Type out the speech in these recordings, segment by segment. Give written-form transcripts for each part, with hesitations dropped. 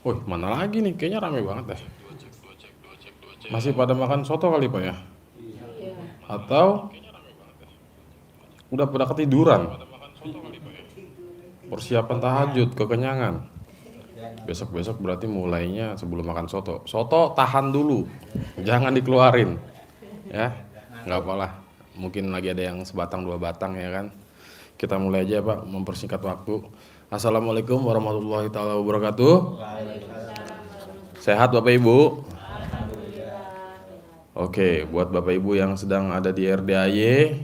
Wih, mana lagi nih? Kayaknya rame banget deh. Masih pada makan soto kali Pak ya? Atau udah pada ketiduran? Persiapan tahajud, kekenyangan. Besok-besok berarti mulainya sebelum makan soto. Soto tahan dulu, jangan dikeluarin. Ya, nggak apalah. Mungkin lagi ada yang sebatang dua batang ya kan. Kita mulai aja Pak, mempersingkat waktu. Assalamualaikum warahmatullahi taala wabarakatuh. Sehat Bapak Ibu? Oke, buat Bapak Ibu yang sedang ada di RDAY,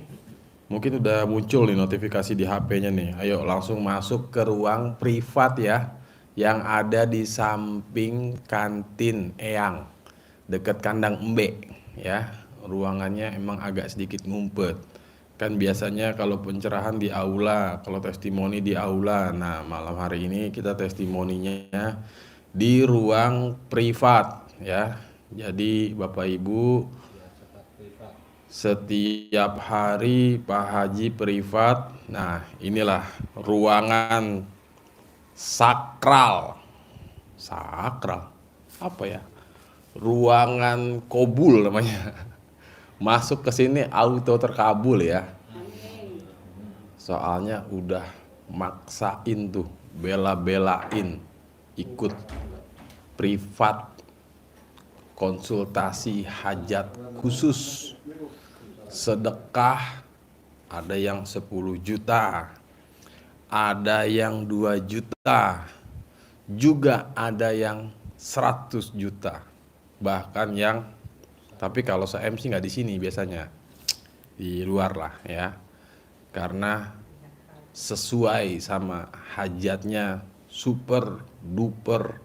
mungkin udah muncul nih notifikasi di HP-nya nih. Ayo langsung masuk ke ruang privat ya, yang ada di samping kantin Eyang, deket kandang Embe ya. Ruangannya emang agak sedikit ngumpet. Kan biasanya kalau pencerahan di aula, kalau testimoni di aula. Nah, malam hari ini kita testimoninya di ruang privat ya. Jadi Bapak Ibu, setiap hari Pak Haji privat. Nah, inilah ruangan sakral. Sakral. Apa ya? Ruangan kobul namanya. Masuk ke sini auto terkabul ya. Soalnya udah maksain tuh, bela-belain ikut privat konsultasi hajat khusus. Sedekah ada yang 10 juta, ada yang 2 juta, juga ada yang 100 juta. Bahkan yang, tapi kalau saya MC nggak di sini biasanya, di luar lah ya. Karena sesuai sama hajatnya super duper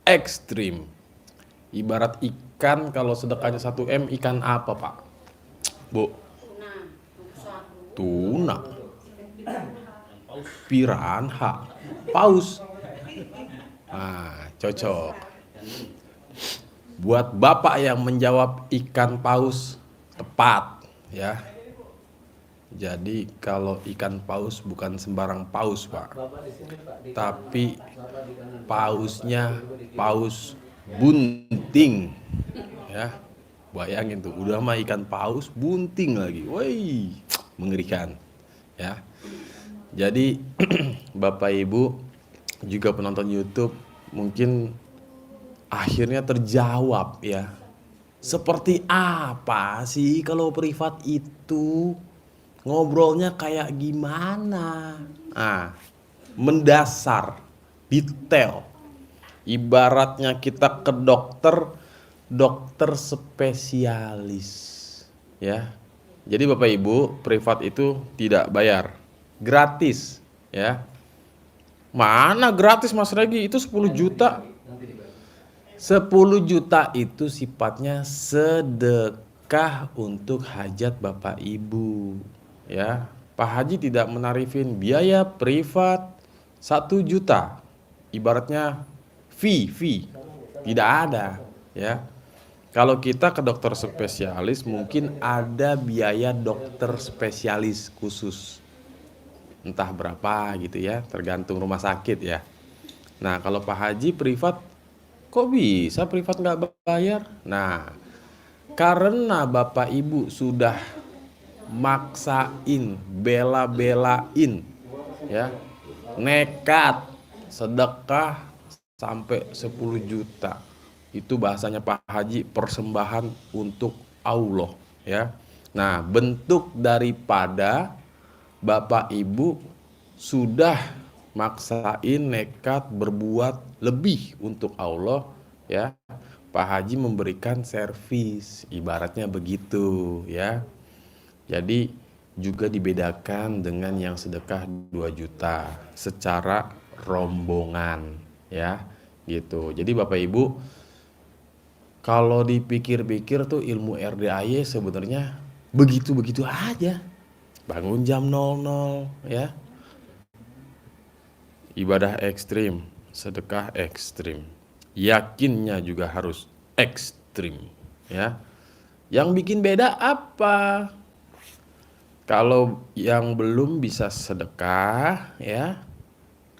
ekstrim. Ibarat ikan, kalau sedekahnya 1 M, ikan apa Pak? Bu? Tuna, piranha, paus. Nah, cocok. Buat Bapak yang menjawab ikan paus, tepat ya. Jadi kalau ikan paus bukan sembarang paus Pak, tapi pausnya paus bunting ya. Bayangin tuh, udah mah ikan paus, bunting lagi. Woi, mengerikan ya. Jadi Bapak Ibu juga penonton YouTube mungkin akhirnya terjawab ya. Seperti apa sih kalau privat itu? Ngobrolnya kayak gimana? Ah, mendasar, detail. Ibaratnya kita ke dokter, dokter spesialis ya. Jadi Bapak Ibu, privat itu tidak bayar, gratis ya. Mana gratis Mas Regi? Itu 10 juta. 10 juta itu sifatnya sedekah untuk hajat Bapak Ibu ya. Pak Haji tidak menarifin biaya privat 1 juta. Ibaratnya fee tidak ada ya. Kalau kita ke dokter spesialis mungkin ada biaya dokter spesialis khusus, entah berapa gitu ya, tergantung rumah sakit ya. Nah kalau Pak Haji privat, kok bisa privat nggak bayar? Nah karena Bapak Ibu sudah maksain, bela-belain ya, nekat sedekah sampai 10 juta. Itu bahasanya Pak Haji persembahan untuk Allah ya. Nah, bentuk daripada Bapak Ibu sudah maksain, nekat berbuat lebih untuk Allah ya. Pak Haji memberikan servis, ibaratnya begitu ya. Jadi juga dibedakan dengan yang sedekah 2 juta secara rombongan ya gitu. Jadi Bapak Ibu, kalau dipikir-pikir tuh ilmu RDAY sebenarnya begitu-begitu aja. Bangun jam 00 ya. Ibadah ekstrim, sedekah ekstrim. Yakinnya juga harus ekstrim ya. Yang bikin beda apa? Kalau yang belum bisa sedekah ya,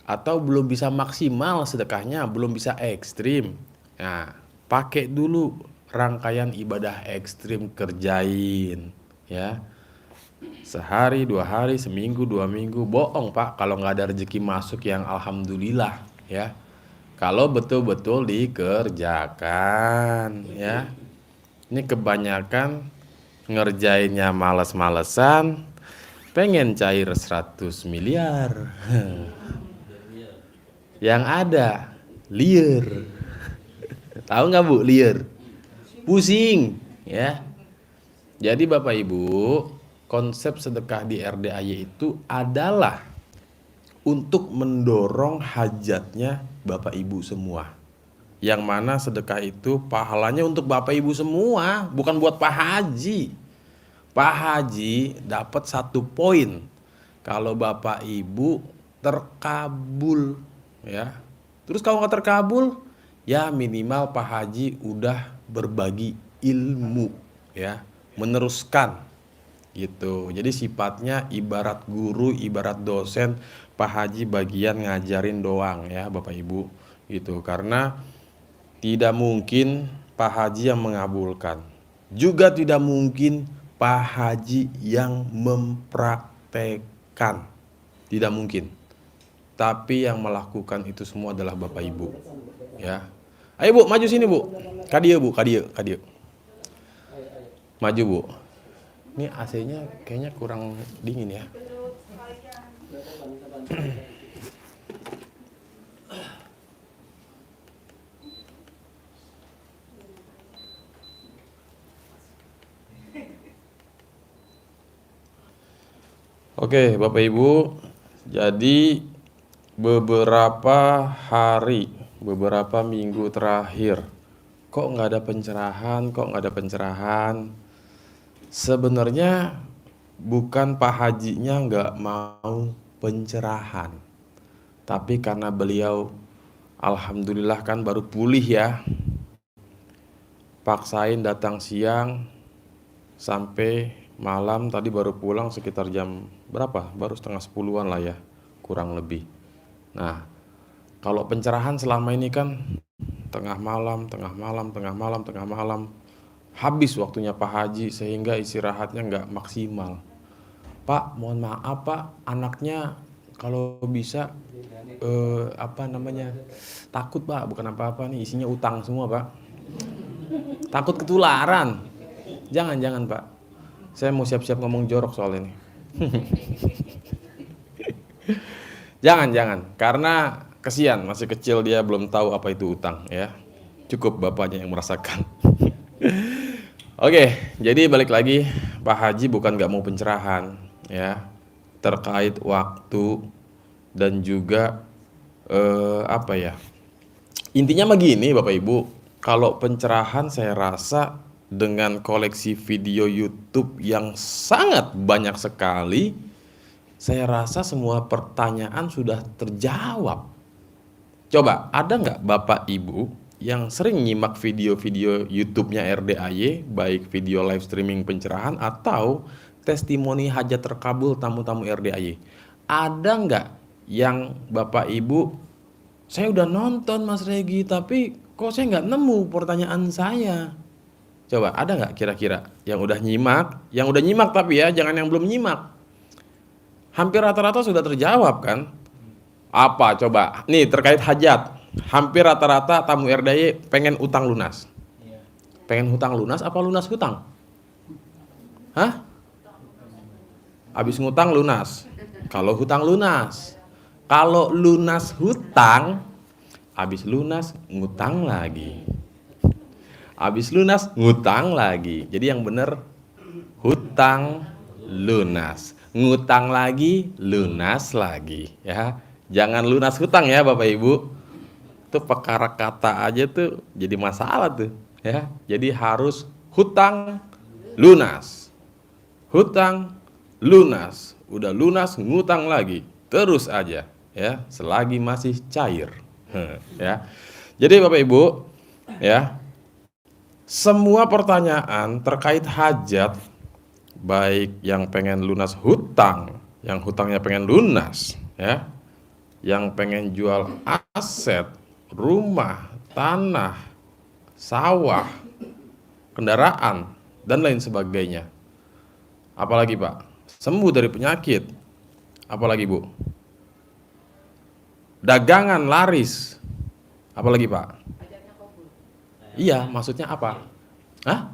atau belum bisa maksimal sedekahnya, belum bisa ekstrim. Nah, pakai dulu rangkaian ibadah ekstrim, kerjain ya. Sehari, 2 hari, seminggu, 2 minggu. Bohong Pak kalau nggak ada rezeki masuk yang alhamdulillah ya. Kalau betul-betul dikerjakan ya. Ini kebanyakan ngerjainnya males-malesan, pengen cair 100 miliar. Yang ada liar. Tahu nggak Bu, liar? Pusing ya. Jadi Bapak Ibu, konsep sedekah di RDAY itu adalah untuk mendorong hajatnya Bapak Ibu semua. Yang mana sedekah itu pahalanya untuk Bapak Ibu semua, bukan buat Pak Haji. Pak Haji dapat 1 poin kalau Bapak Ibu terkabul ya. Terus kalau nggak terkabul, ya minimal Pak Haji udah berbagi ilmu ya, meneruskan gitu. Jadi sifatnya ibarat guru, ibarat dosen. Pak Haji bagian ngajarin doang ya Bapak Ibu gitu. Karena tidak mungkin Pak Haji yang mengabulkan, juga tidak mungkin Pak Haji yang mempraktekkan, tidak mungkin. Tapi yang melakukan itu semua adalah Bapak Ibu ya. Ayo Bu, maju sini Bu. Kadia Bu, kadia. Maju Bu. Ini AC-nya kayaknya kurang dingin ya. Oke, Bapak Ibu. Jadi beberapa minggu terakhir, kok nggak ada pencerahan? Sebenarnya bukan Pak Hajinya nggak mau pencerahan, tapi karena beliau alhamdulillah kan baru pulih ya, paksain datang siang sampai malam. Tadi baru pulang sekitar jam berapa? Baru setengah 10-an lah ya, kurang lebih. Nah, kalau pencerahan selama ini kan tengah malam, habis waktunya Pak Haji sehingga istirahatnya nggak maksimal. Pak, mohon maaf Pak, anaknya kalau bisa takut Pak, bukan apa-apa nih, isinya utang semua Pak. Takut ketularan. Jangan Pak. Saya mau siap-siap ngomong jorok soal ini. Jangan, karena kesian, masih kecil dia belum tahu apa itu utang ya. Cukup bapaknya yang merasakan. Oke, jadi balik lagi, Pak Haji bukan nggak mau pencerahan ya, terkait waktu dan juga intinya begini Bapak Ibu, kalau pencerahan saya rasa dengan koleksi video YouTube yang sangat banyak sekali, saya rasa semua pertanyaan sudah terjawab. Coba, ada nggak Bapak Ibu yang sering nyimak video-video YouTube-nya RDAY, baik video live streaming pencerahan atau testimoni hajat terkabul tamu-tamu RDAY? Ada nggak yang Bapak Ibu, saya udah nonton Mas Regi, tapi kok saya nggak nemu pertanyaan saya? Coba, ada nggak kira-kira yang udah nyimak? Yang udah nyimak tapi ya, jangan yang belum nyimak. Hampir rata-rata sudah terjawab kan? Apa coba? Nih terkait hajat. Hampir rata-rata tamu RDAY pengen utang lunas. Pengen hutang lunas apa lunas hutang? Hah? Habis ngutang lunas. Kalau hutang lunas. Kalau lunas hutang, habis lunas ngutang lagi. Habis lunas ngutang lagi. Jadi yang benar hutang lunas. Ngutang lagi, lunas lagi ya. Jangan lunas hutang ya Bapak Ibu. Itu perkara kata aja tuh jadi masalah tuh ya. Jadi harus hutang lunas. Hutang lunas. Udah lunas ngutang lagi. Terus aja ya, selagi masih cair. Ya. Jadi Bapak Ibu ya, semua pertanyaan terkait hajat, baik yang pengen lunas hutang, yang hutangnya pengen lunas ya, yang pengen jual aset, rumah, tanah, sawah, kendaraan, dan lain sebagainya. Apalagi Pak? Sembuh dari penyakit. Apalagi Bu? Dagangan laris. Apalagi Pak? Iya, maksudnya apa? Hah?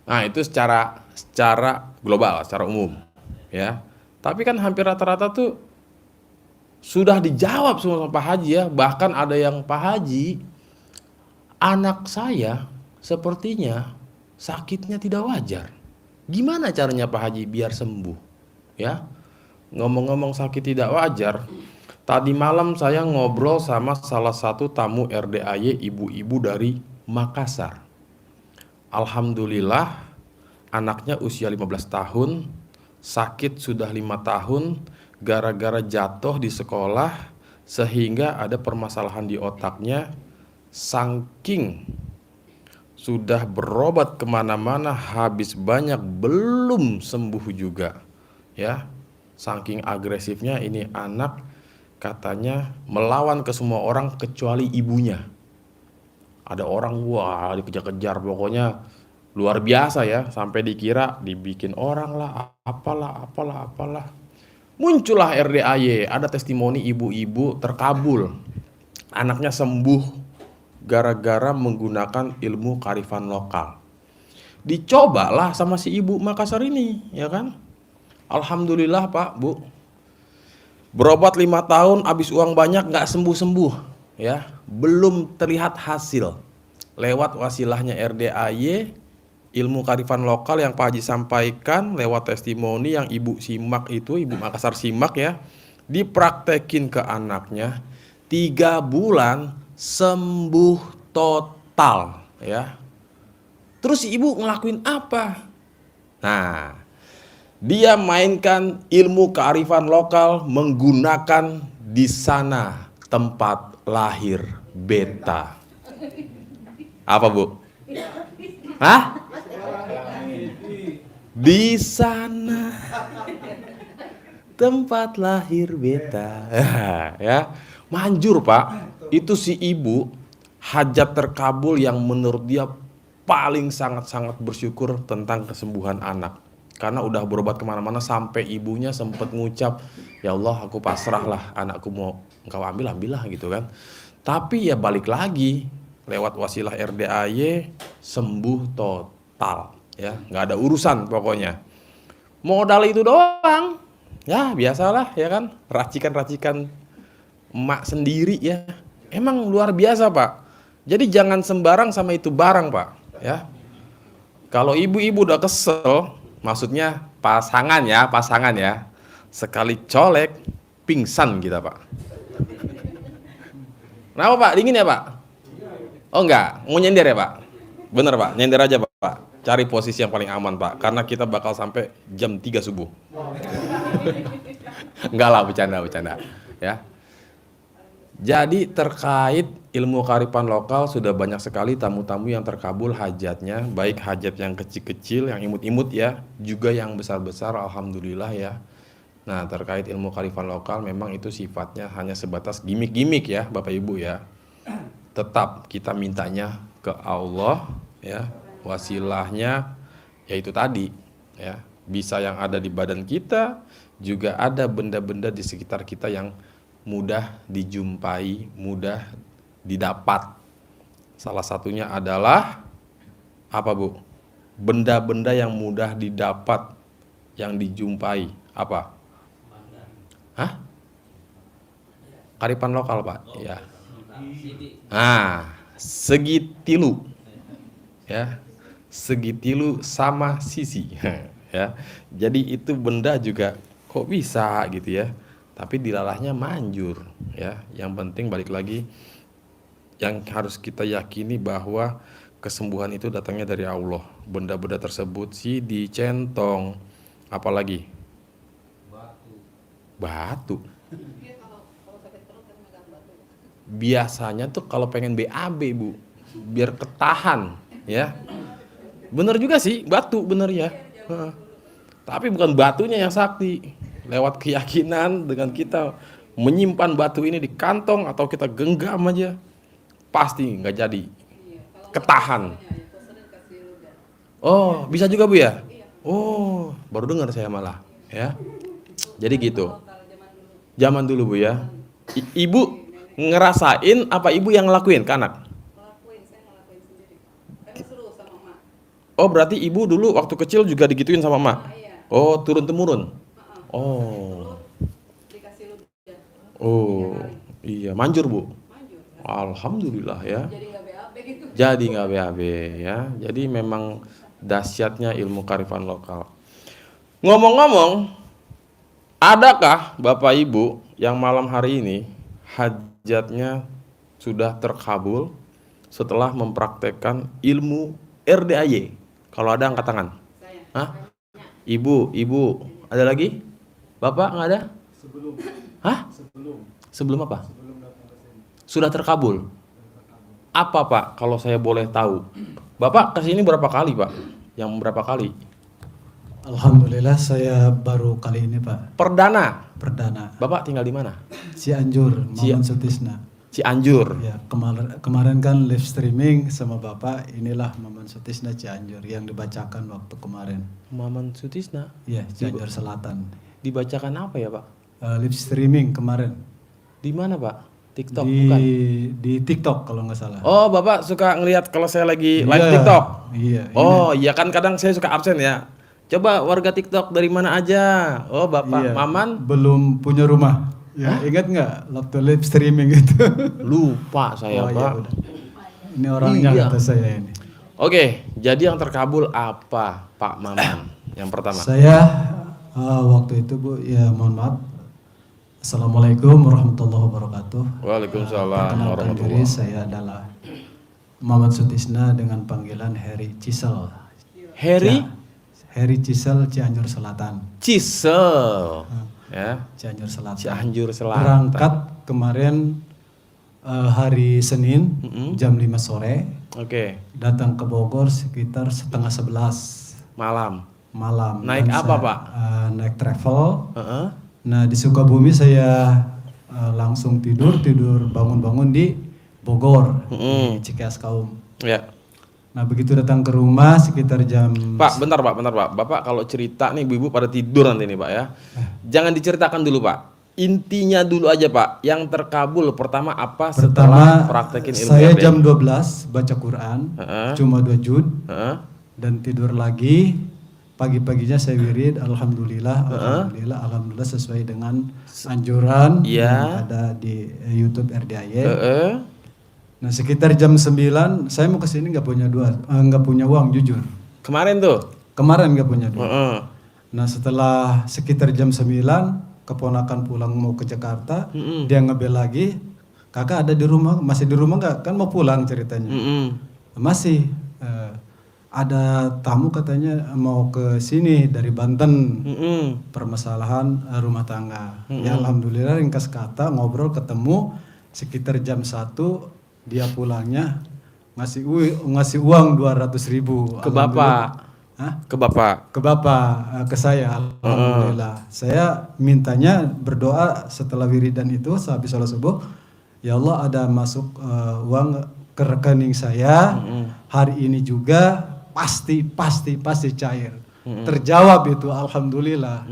Nah, itu secara global, secara umum, ya. Tapi kan hampir rata-rata tuh sudah dijawab semua sama Pak Haji ya. Bahkan ada yang Pak Haji, anak saya sepertinya sakitnya tidak wajar. Gimana caranya Pak Haji biar sembuh? Ya. Ngomong-ngomong sakit tidak wajar, tadi malam saya ngobrol sama salah satu tamu RDAY ibu-ibu dari Makassar. Alhamdulillah anaknya usia 15 tahun, sakit sudah 5 tahun gara-gara jatuh di sekolah sehingga ada permasalahan di otaknya. Saking sudah berobat kemana-mana habis banyak belum sembuh juga ya. Saking agresifnya ini anak, katanya melawan ke semua orang kecuali ibunya. Ada orang wah dikejar-kejar, pokoknya luar biasa ya, sampai dikira dibikin orang lah, apalah. Muncullah RDAY, ada testimoni ibu-ibu terkabul, anaknya sembuh gara-gara menggunakan ilmu kearifan lokal. Dicobalah sama si ibu Makassar ini, ya kan? Alhamdulillah Pak, Bu. Berobat 5 tahun, habis uang banyak, gak sembuh-sembuh, ya. Belum terlihat hasil. Lewat wasilahnya RDAY, ilmu kearifan lokal yang Pak Haji sampaikan, lewat testimoni yang Ibu simak itu, Ibu Makassar simak ya, dipraktekin ke anaknya, 3 bulan sembuh total, ya. Terus ibu ngelakuin apa? Nah, dia mainkan ilmu kearifan lokal menggunakan di sana tempat lahir beta. Apa Bu? Hah? Di sana tempat lahir beta. Ya, manjur Pak. Itu si ibu hajat terkabul yang menurut dia paling sangat-sangat bersyukur tentang kesembuhan anak. Karena udah berobat kemana-mana sampai ibunya sempat ngucap, ya Allah aku pasrah lah, anakku mau engkau ambillah gitu kan. Tapi ya balik lagi, lewat wasilah RDAY sembuh total ya, nggak ada urusan pokoknya. Modal itu doang, ya biasalah ya kan, racikan-racikan emak sendiri ya. Emang luar biasa Pak. Jadi jangan sembarang sama itu barang Pak ya. Kalau ibu-ibu udah kesel, maksudnya pasangan ya, sekali colek pingsan kita Pak. Kenapa Pak? Dingin ya Pak? Oh enggak, mau nyender ya Pak? Bener Pak, nyender aja Pak. Cari posisi yang paling aman Pak, karena kita bakal sampai jam 3 subuh. Enggak lah, bercanda ya. Jadi terkait ilmu kearifan lokal sudah banyak sekali tamu-tamu yang terkabul hajatnya, baik hajat yang kecil-kecil, yang imut-imut ya, juga yang besar-besar, alhamdulillah ya. Nah, terkait ilmu kearifan lokal memang itu sifatnya hanya sebatas gimmick-gimmick ya, Bapak Ibu ya. Tetap kita mintanya ke Allah ya, wasilahnya yaitu tadi ya, bisa yang ada di badan kita, juga ada benda-benda di sekitar kita yang mudah dijumpai, mudah didapat. Salah satunya adalah apa Bu? Benda-benda yang mudah didapat, yang dijumpai. Apa? Hah? Kearifan lokal Pak. Ya. Nah, segitilu. Ya. Segitilu sama sisi. Ya. Jadi itu benda juga kok bisa gitu ya. Tapi dilalahnya manjur ya. Yang penting balik lagi, yang harus kita yakini bahwa kesembuhan itu datangnya dari Allah. Benda-benda tersebut sih dicentong, apalagi batu. Biasanya tuh kalau pengen BAB Bu, biar ketahan ya. Bener juga sih, batu bener ya. Tapi bukan batunya yang sakti. Lewat keyakinan dengan kita menyimpan batu ini di kantong atau kita genggam aja, pasti nggak jadi. Ketahan. Oh, bisa juga Bu ya? Oh, baru dengar saya malah, ya. Jadi gitu. Zaman dulu Bu ya. Ibu ngerasain apa ibu yang ngelakuin ke anak? Oh, berarti ibu dulu waktu kecil juga digituin sama emak? Oh, turun temurun. Oh. Oh, iya, manjur Bu. Alhamdulillah ya. Jadi nggak BAB ya. Jadi memang dahsyatnya ilmu kearifan lokal. Ngomong-ngomong, adakah Bapak Ibu yang malam hari ini hajatnya sudah terkabul setelah mempraktekkan ilmu RDAY? Kalau ada angkat tangan. Hah? Ibu, ada lagi? Bapak nggak ada? Hah? Sebelum apa? Sudah terkabul. Apa Pak? Kalau saya boleh tahu. Bapak kesini berapa kali Pak? Yang berapa kali? Alhamdulillah saya baru kali ini Pak. Perdana. Bapak tinggal di mana? Cianjur, Maman Sutisna. Cianjur. Ya, kemarin kan live streaming sama Bapak, inilah Maman Sutisna Cianjur yang dibacakan waktu kemarin. Maman Sutisna? Ya, Cianjur Selatan. Dibacakan apa ya Pak? Live streaming kemarin. Di mana Pak? TikTok di, bukan? Di TikTok kalau nggak salah. Oh, Bapak suka ngelihat kalau saya lagi live TikTok? Iya. Oh, iya kan kadang saya suka absen ya. Coba warga TikTok dari mana aja? Oh, Bapak Maman belum punya rumah. Ya, ingat nggak waktu live streaming itu? Lupa saya Pak. Iya, ini orangnya kata saya ini. Oke, jadi yang terkabul apa Pak Maman? Yang pertama. Saya waktu itu Bu, ya mohon maaf. Assalamualaikum warahmatullahi wabarakatuh. Waalaikumsalam warahmatullahi wabarakatuh. Saya adalah Muhammad Sutisna dengan panggilan Heri Cisel. Heri Cisel, Cianjur Selatan. Cisel. Ya. Cianjur Selatan. Cianjur Selatan. Berangkat kemarin hari Senin jam 5 sore. Oke. Datang ke Bogor sekitar setengah 11 malam. Dan Naik apa Pak? Naik travel. Nah di Sukabumi saya langsung tidur bangun-bangun di Bogor, di Cikeas Kaum. Ya. Nah begitu datang ke rumah sekitar jam. Pak, bentar Pak. Bapak kalau cerita nih ibu-ibu pada tidur nanti nih Pak ya. Jangan diceritakan dulu Pak. Intinya dulu aja Pak. Yang terkabul pertama apa setelah praktekin ilmu saya RDAY? jam 12 baca Quran, cuma 2 juz, dan tidur lagi. Pagi-paginya saya wirid, alhamdulillah sesuai dengan anjuran yang ada di YouTube RDAY. Nah sekitar jam 9 saya mau kesini nggak punya uang jujur. Kemarin nggak punya duit. Nah setelah sekitar jam 9 keponakan pulang mau ke Jakarta, dia ngebel lagi, kakak ada di rumah, masih di rumah nggak? Kan mau pulang ceritanya. Masih. Ada tamu katanya mau ke sini dari Banten, permasalahan rumah tangga. Ya alhamdulillah ringkas kata ngobrol ketemu sekitar jam 1 dia pulangnya ngasih uang 200.000 ke Bapak. Ke Bapak, ke saya. Alhamdulillah. Saya mintanya berdoa setelah wiridan itu habis sholat subuh, ya Allah ada masuk uang ke rekening saya hari ini juga. Pasti cair. Terjawab itu alhamdulillah.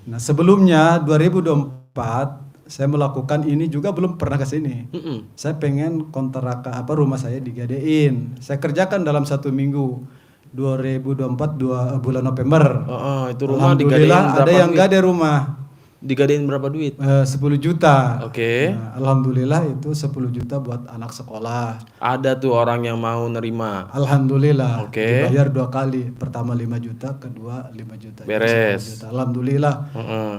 Nah, sebelumnya 2024 saya melakukan ini juga belum pernah ke sini. Saya pengen rumah saya digadein. Saya kerjakan dalam 1 minggu. 2024 bulan November. Itu rumah digadein berapa? Ada yang gade rumah. Digadein berapa duit? 10 juta. Oke. Nah, alhamdulillah itu 10 juta buat anak sekolah. Ada tuh orang yang mau nerima. Alhamdulillah. Oke. Dibayar 2 kali. Pertama 5 juta, kedua 5 juta. Beres. Juta. Alhamdulillah.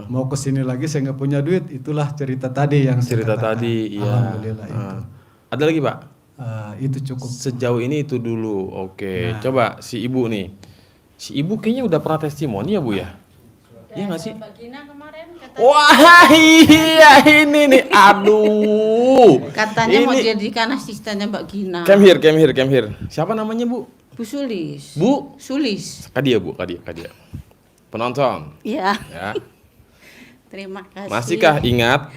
Mau kesini lagi saya nggak punya duit. Itulah cerita tadi yang cerita saya tadi. Iya. Alhamdulillah itu. Ada lagi Pak? Itu cukup. Sejauh ini itu dulu. Oke. Nah. Coba si ibu nih. Si ibu kayaknya udah pernah testimoni ya Bu ya? Iya nggak sih? Mbak Gina kemarin katanya. Wah iya ini nih, aduh. Katanya ini mau jadikan asistennya Mbak Gina. Come here. Siapa namanya Bu? Bu Sulis. Bu? Sulis. Kadia Bu, Kadia. Penonton. Iya. Ya. Terima kasih. Masihkah ingat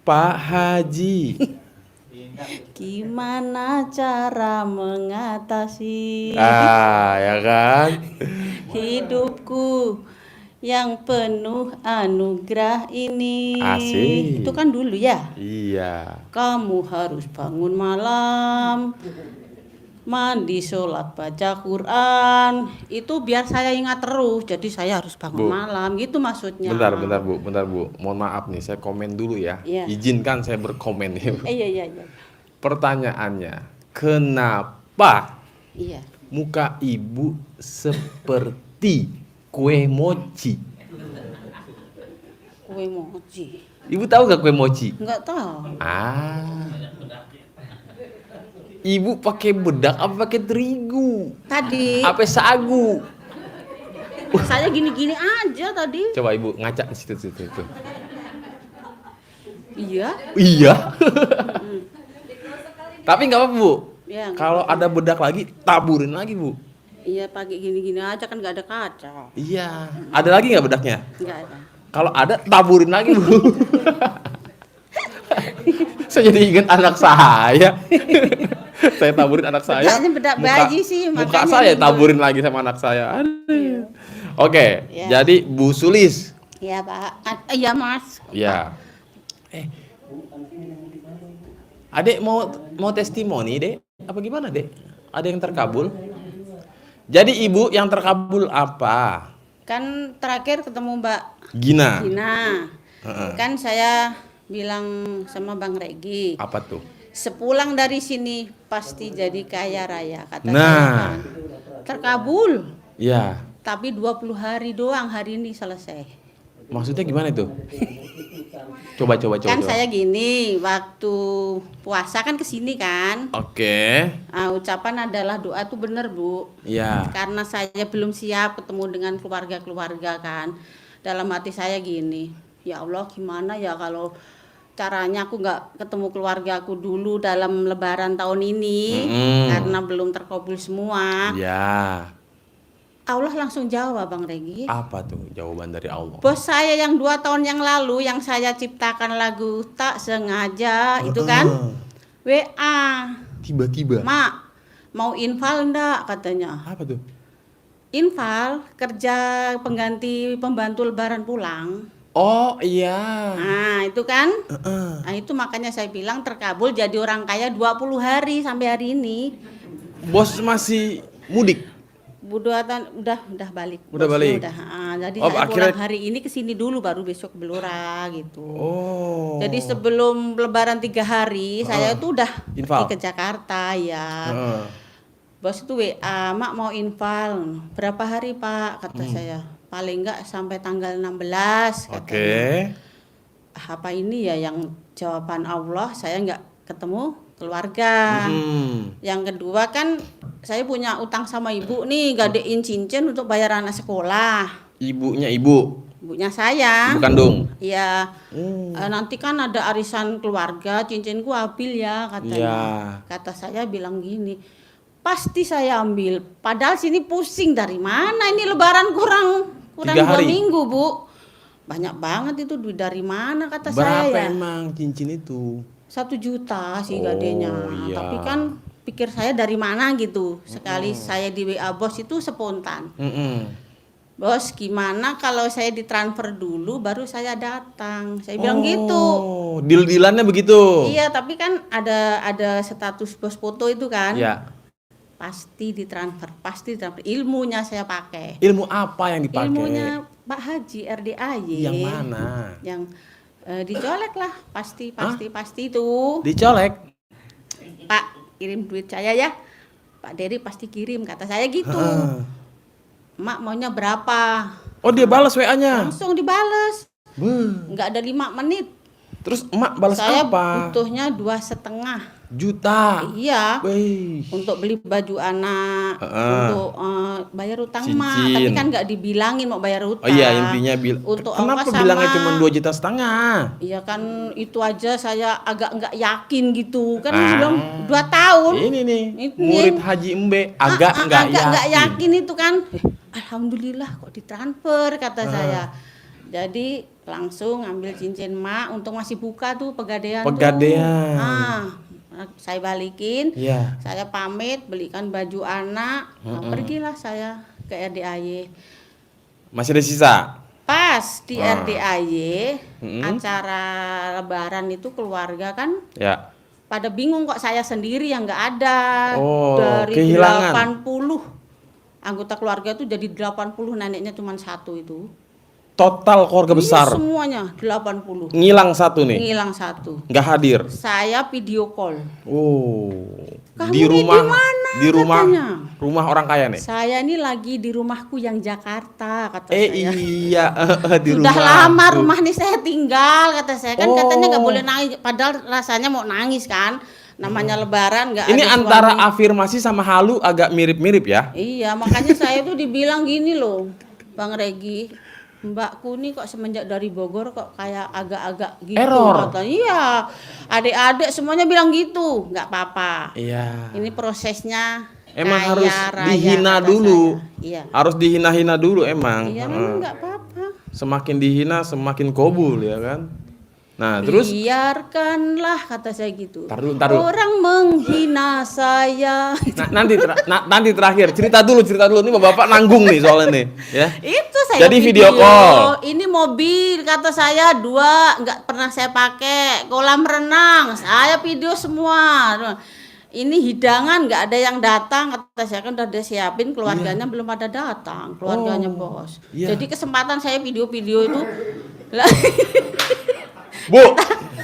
Pak Haji. Gimana cara mengatasi Ya kan? hidupku yang penuh anugerah ini? Asik. Itu kan dulu ya. Iya. Kamu harus bangun malam, mandi, sholat, baca Quran. Itu biar saya ingat terus. Jadi saya harus bangun Bu. malam. Gitu maksudnya. Bentar Bu. Mohon maaf nih, saya komen dulu ya. Iya. Izinkan saya berkomen nih. Iya. Pertanyaannya, kenapa Iya. muka ibu seperti kue mochi? Kue mochi. Ibu tahu gak kue mochi? Enggak tahu. Ibu pakai bedak apa pakai terigu? Tadi Apa sagu? saya gini-gini aja tadi. Coba ibu ngaca di situ. Iya. Iya. Tapi nggak apa-apa Bu. Ya, nggak Kalau ada bedak lagi, taburin lagi Bu. Iya, pakai gini-gini aja kan nggak ada kaca. Iya. Ada lagi nggak bedaknya? Nggak ada. Kalau ada, taburin lagi Bu. Saya jadi ingat anak saya. Saya taburin anak saya. Bedaknya bedak bayi sih, Muka makanya saya ribut. taburin lagi sama anak saya. Aduh. Oke, Iya. jadi Bu Sulis. Iya Pak. Iya Mas. Ya. Adek mau testimoni, Dek? Apa gimana, Dek? Ada yang terkabul? Jadi Ibu yang terkabul apa? Kan terakhir ketemu Mbak Gina. Gina. Heeh. Kan saya bilang sama Bang Regi, Apa tuh? sepulang dari sini pasti jadi kaya raya kata Nah. saya kan. Terkabul. Ya. Tapi 20 hari doang, hari ini selesai. Maksudnya gimana itu? Coba. Kan saya gini, waktu puasa kan kesini kan. Oke. Ucapan adalah doa tuh bener Bu. Ya. Karena saya belum siap ketemu dengan keluarga-keluarga kan. Dalam hati saya gini, ya Allah gimana ya kalau caranya aku nggak ketemu keluarga aku dulu dalam lebaran tahun ini. Karena belum terkabul semua. Ya. Allah langsung jawab Bang Regi. Apa tuh jawaban dari Allah? Bos saya yang 2 tahun yang lalu yang saya ciptakan lagu tak sengaja itu kan WA. Tiba-tiba. Mak, mau infal enggak katanya. Apa tuh? Infal kerja pengganti pembantu lebaran pulang. Oh iya. Nah, itu kan. Nah, itu makanya saya bilang terkabul jadi orang kaya 20 hari sampai hari ini. Bos masih mudik. Udah balik. Udah Bosnya balik. Jadi Oh, saya akhirnya- pulang hari ini ke sini dulu baru besok ke Blora gitu. Oh. Jadi sebelum lebaran 3 hari saya tuh udah Infal. pergi ke Jakarta ya. Heeh. Bos itu WA, Mak mau infal. Berapa hari Pak? Kata saya. Paling enggak sampai tanggal 16 katanya. Oke. Apa ini ya yang jawaban Allah, saya enggak ketemu keluarga. Yang kedua kan saya punya utang sama ibu nih, gadein cincin untuk bayar anak sekolah. Ibunya ibu. Ibunya saya. Ibu kandung. Iya. Nanti kan ada arisan keluarga, cincinku ambil ya katanya. Iya. Kata saya bilang gini, pasti saya ambil. Padahal sini pusing dari mana ini lebaran kurang 3 2 hari. minggu Bu. Banyak banget itu duit dari mana kata Berapa saya. emang cincin itu? 1 juta sih Oh, gadenya. iya. Tapi kan pikir saya dari mana gitu. Sekali saya di WA bos itu spontan. Bos, gimana kalau saya ditransfer dulu baru saya datang. Saya bilang gitu. Oh, deal-dealannya begitu. Iya, tapi kan ada status bos foto itu kan. Ya. Pasti ditransfer. Ilmunya saya pakai. Ilmu apa yang dipakai? Ilmunya Pak Haji RDAY. Yang mana? Yang dicolek lah, pasti itu. Dicolek. Pak, kirim duit saya ya. Pak Dery pasti kirim, kata saya gitu. Mak maunya berapa? Oh, dia balas WA-nya. Langsung dibales. Nggak ada 5 menit. Terus emak balas Saya apa? butuhnya 2,5 Juta. Iya. Wih. Untuk beli baju anak, untuk bayar utang mak. Cincin. Tapi kan nggak dibilangin mau bayar Oh utang. iya, intinya Untuk kenapa ongkos bilangnya sama- cuma 2,5 juta? Iya kan itu aja saya agak nggak yakin gitu kan belum 2 tahun. Ini nih, Ini. murid Haji Embe agak nggak nggak yakin. yakin itu kan. Alhamdulillah kok ditransfer kata saya. Jadi langsung ambil cincin mak untuk masih buka tuh pegadaian. Pegadaian. Saya balikin, Iya. saya pamit belikan baju anak, nah, pergilah saya ke RDAY. Masih ada sisa? Pas di RDAY acara lebaran itu keluarga kan Ya. pada bingung kok saya sendiri yang nggak ada. Oh, Dari kehilangan. 80 anggota keluarga itu jadi 80, neneknya cuma satu itu. Total keluarga besar. Iya, semuanya 80. Ngilang satu nih. Ngilang satu. Nggak hadir. Saya video call. Oh. Kamu Di ini rumah. di mana, Di rumah. katanya? Rumah orang kaya nih. Saya ini lagi di rumahku yang Jakarta, kata saya. Iya, di Sudah rumah. lama rumah nih saya tinggal, kata saya. Kan Oh. katanya nggak boleh nangis, padahal rasanya mau nangis kan. Namanya lebaran nggak ada Ini antara suami. afirmasi sama halu agak mirip-mirip ya. Iya, makanya saya tuh dibilang gini loh, Bang Regi, Mbakku nih kok semenjak dari Bogor kok kayak agak-agak gitu. Error. Katanya. Iya, adik-adik semuanya bilang gitu, nggak apa-apa. Iya. Ini prosesnya Emang kaya harus raya, dihina kata dulu. saya. Iya. Harus dihina-hina dulu emang. Iya, memang nggak apa-apa. Semakin dihina semakin kobul ya kan. Nah, terus Biarkanlah, kata saya gitu. Ntar dulu. Orang menghina saya. nanti terakhir cerita dulu ini bapak nanggung nih soalnya nih ya. Itu saya Jadi video call. Ini mobil kata saya 2 nggak pernah saya pakai. Kolam renang saya video semua. Ini hidangan nggak ada yang datang, kata saya kan udah siapin, keluarganya belum ada datang, keluarganya bos. Iya. Jadi kesempatan saya video-video itu lah. Bu,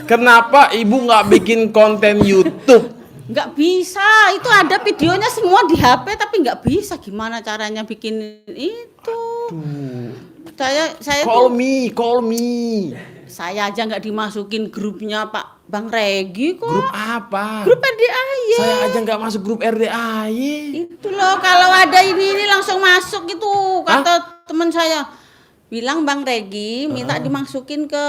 kenapa ibu nggak bikin konten YouTube? Nggak bisa, itu ada videonya semua di HP tapi nggak bisa, gimana caranya bikin itu. Saya Call tuh, me. saya aja nggak dimasukin grupnya Pak Bang Regi kok. Grup apa? Grup RDAY. Saya aja nggak masuk grup RDAY. Itu loh, kalau ada ini langsung masuk gitu, kata teman saya. Bilang Bang Regi minta dimasukin ke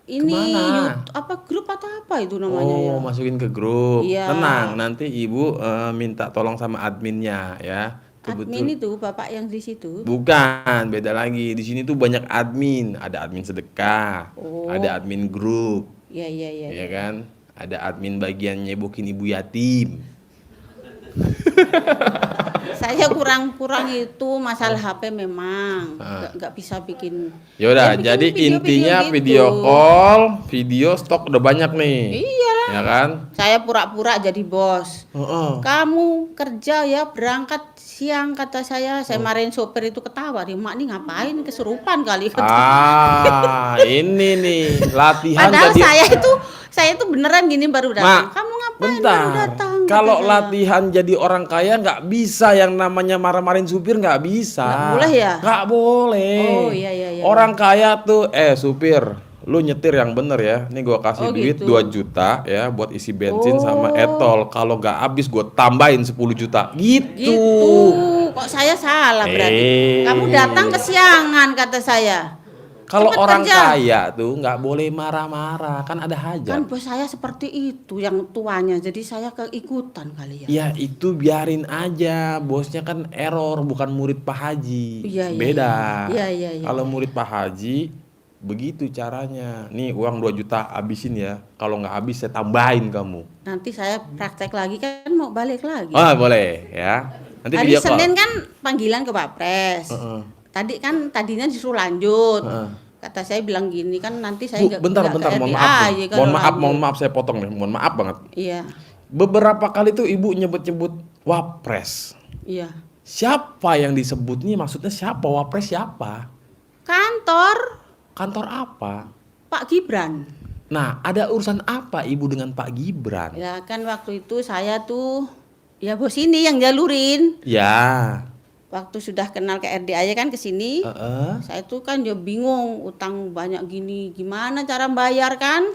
ini Kemana? grup atau apa itu namanya ya. Masukin ke grup. Iya. Tenang, nanti ibu minta tolong sama adminnya ya. Admin itu bapak yang di situ. Bukan, beda lagi. Di sini tuh banyak admin. Ada admin sedekah, Oh. ada admin grup, Iya. ya kan? Ada admin bagian nyebokin ibu yatim. Saya kurang itu masalah HP memang nggak bisa bikin. Yaudah, bikin jadi video-video intinya gitu. video call, video stok udah banyak nih. Iyalah. Ya kan? Saya pura-pura jadi bos. Heeh. Kamu kerja ya, berangkat siang, kata saya. Saya marahin sopir itu, ketawa, "Nih, Mak nih ngapain, kesurupan kali." Ini nih latihan Padahal jadi. saya itu beneran gini baru datang. Kamu ngapain bentar. baru datang? kata Kalau saya. latihan jadi orang kaya nggak bisa yang namanya marah-marahin supir, nggak bisa. Nggak boleh ya? Nggak boleh. Oh, iya. Orang kaya tuh, supir, lu nyetir yang bener ya. Nih gua kasih Oh, duit gitu. 2 juta ya buat isi bensin Oh. sama etol. Kalau nggak habis gua tambahin 10 juta. Gitu. Gitu. Kok saya salah berarti? Kamu datang kesiangan, kata saya. Kalau Cepet orang kerja. kaya tuh nggak boleh marah-marah, kan ada hajat. Kan bos saya seperti itu yang tuanya, jadi saya keikutan kali ya. Ya itu biarin aja, bosnya kan error, bukan murid Pak Haji. Iya, Beda. Iya. Kalau murid Pak Haji begitu caranya. Nih uang 2 juta habisin ya. Kalau nggak habis saya tambahin kamu. Nanti saya praktek lagi kan mau balik lagi. Ah boleh ya. Nanti Hari video call. Senin kan panggilan ke Pak Pres. Tadinya disuruh lanjut. Kata saya bilang gini, kan nanti saya Bu, bentar, nggak ke mohon RDAY maaf. kalau Mohon lanjut. maaf saya potong nih. Mohon maaf banget. Iya. Beberapa kali tuh ibu nyebut-nyebut wapres. Iya. Siapa yang disebut nih? Maksudnya siapa? Wapres siapa? Kantor Kantor apa? Pak Gibran. Nah, ada urusan apa ibu dengan Pak Gibran? Ya kan waktu itu saya tuh, ya bos ini yang jalurin. Ya. Waktu sudah kenal ke RDAY kan ke sini. Saya tuh kan ya bingung, utang banyak gini, gimana cara bayar kan?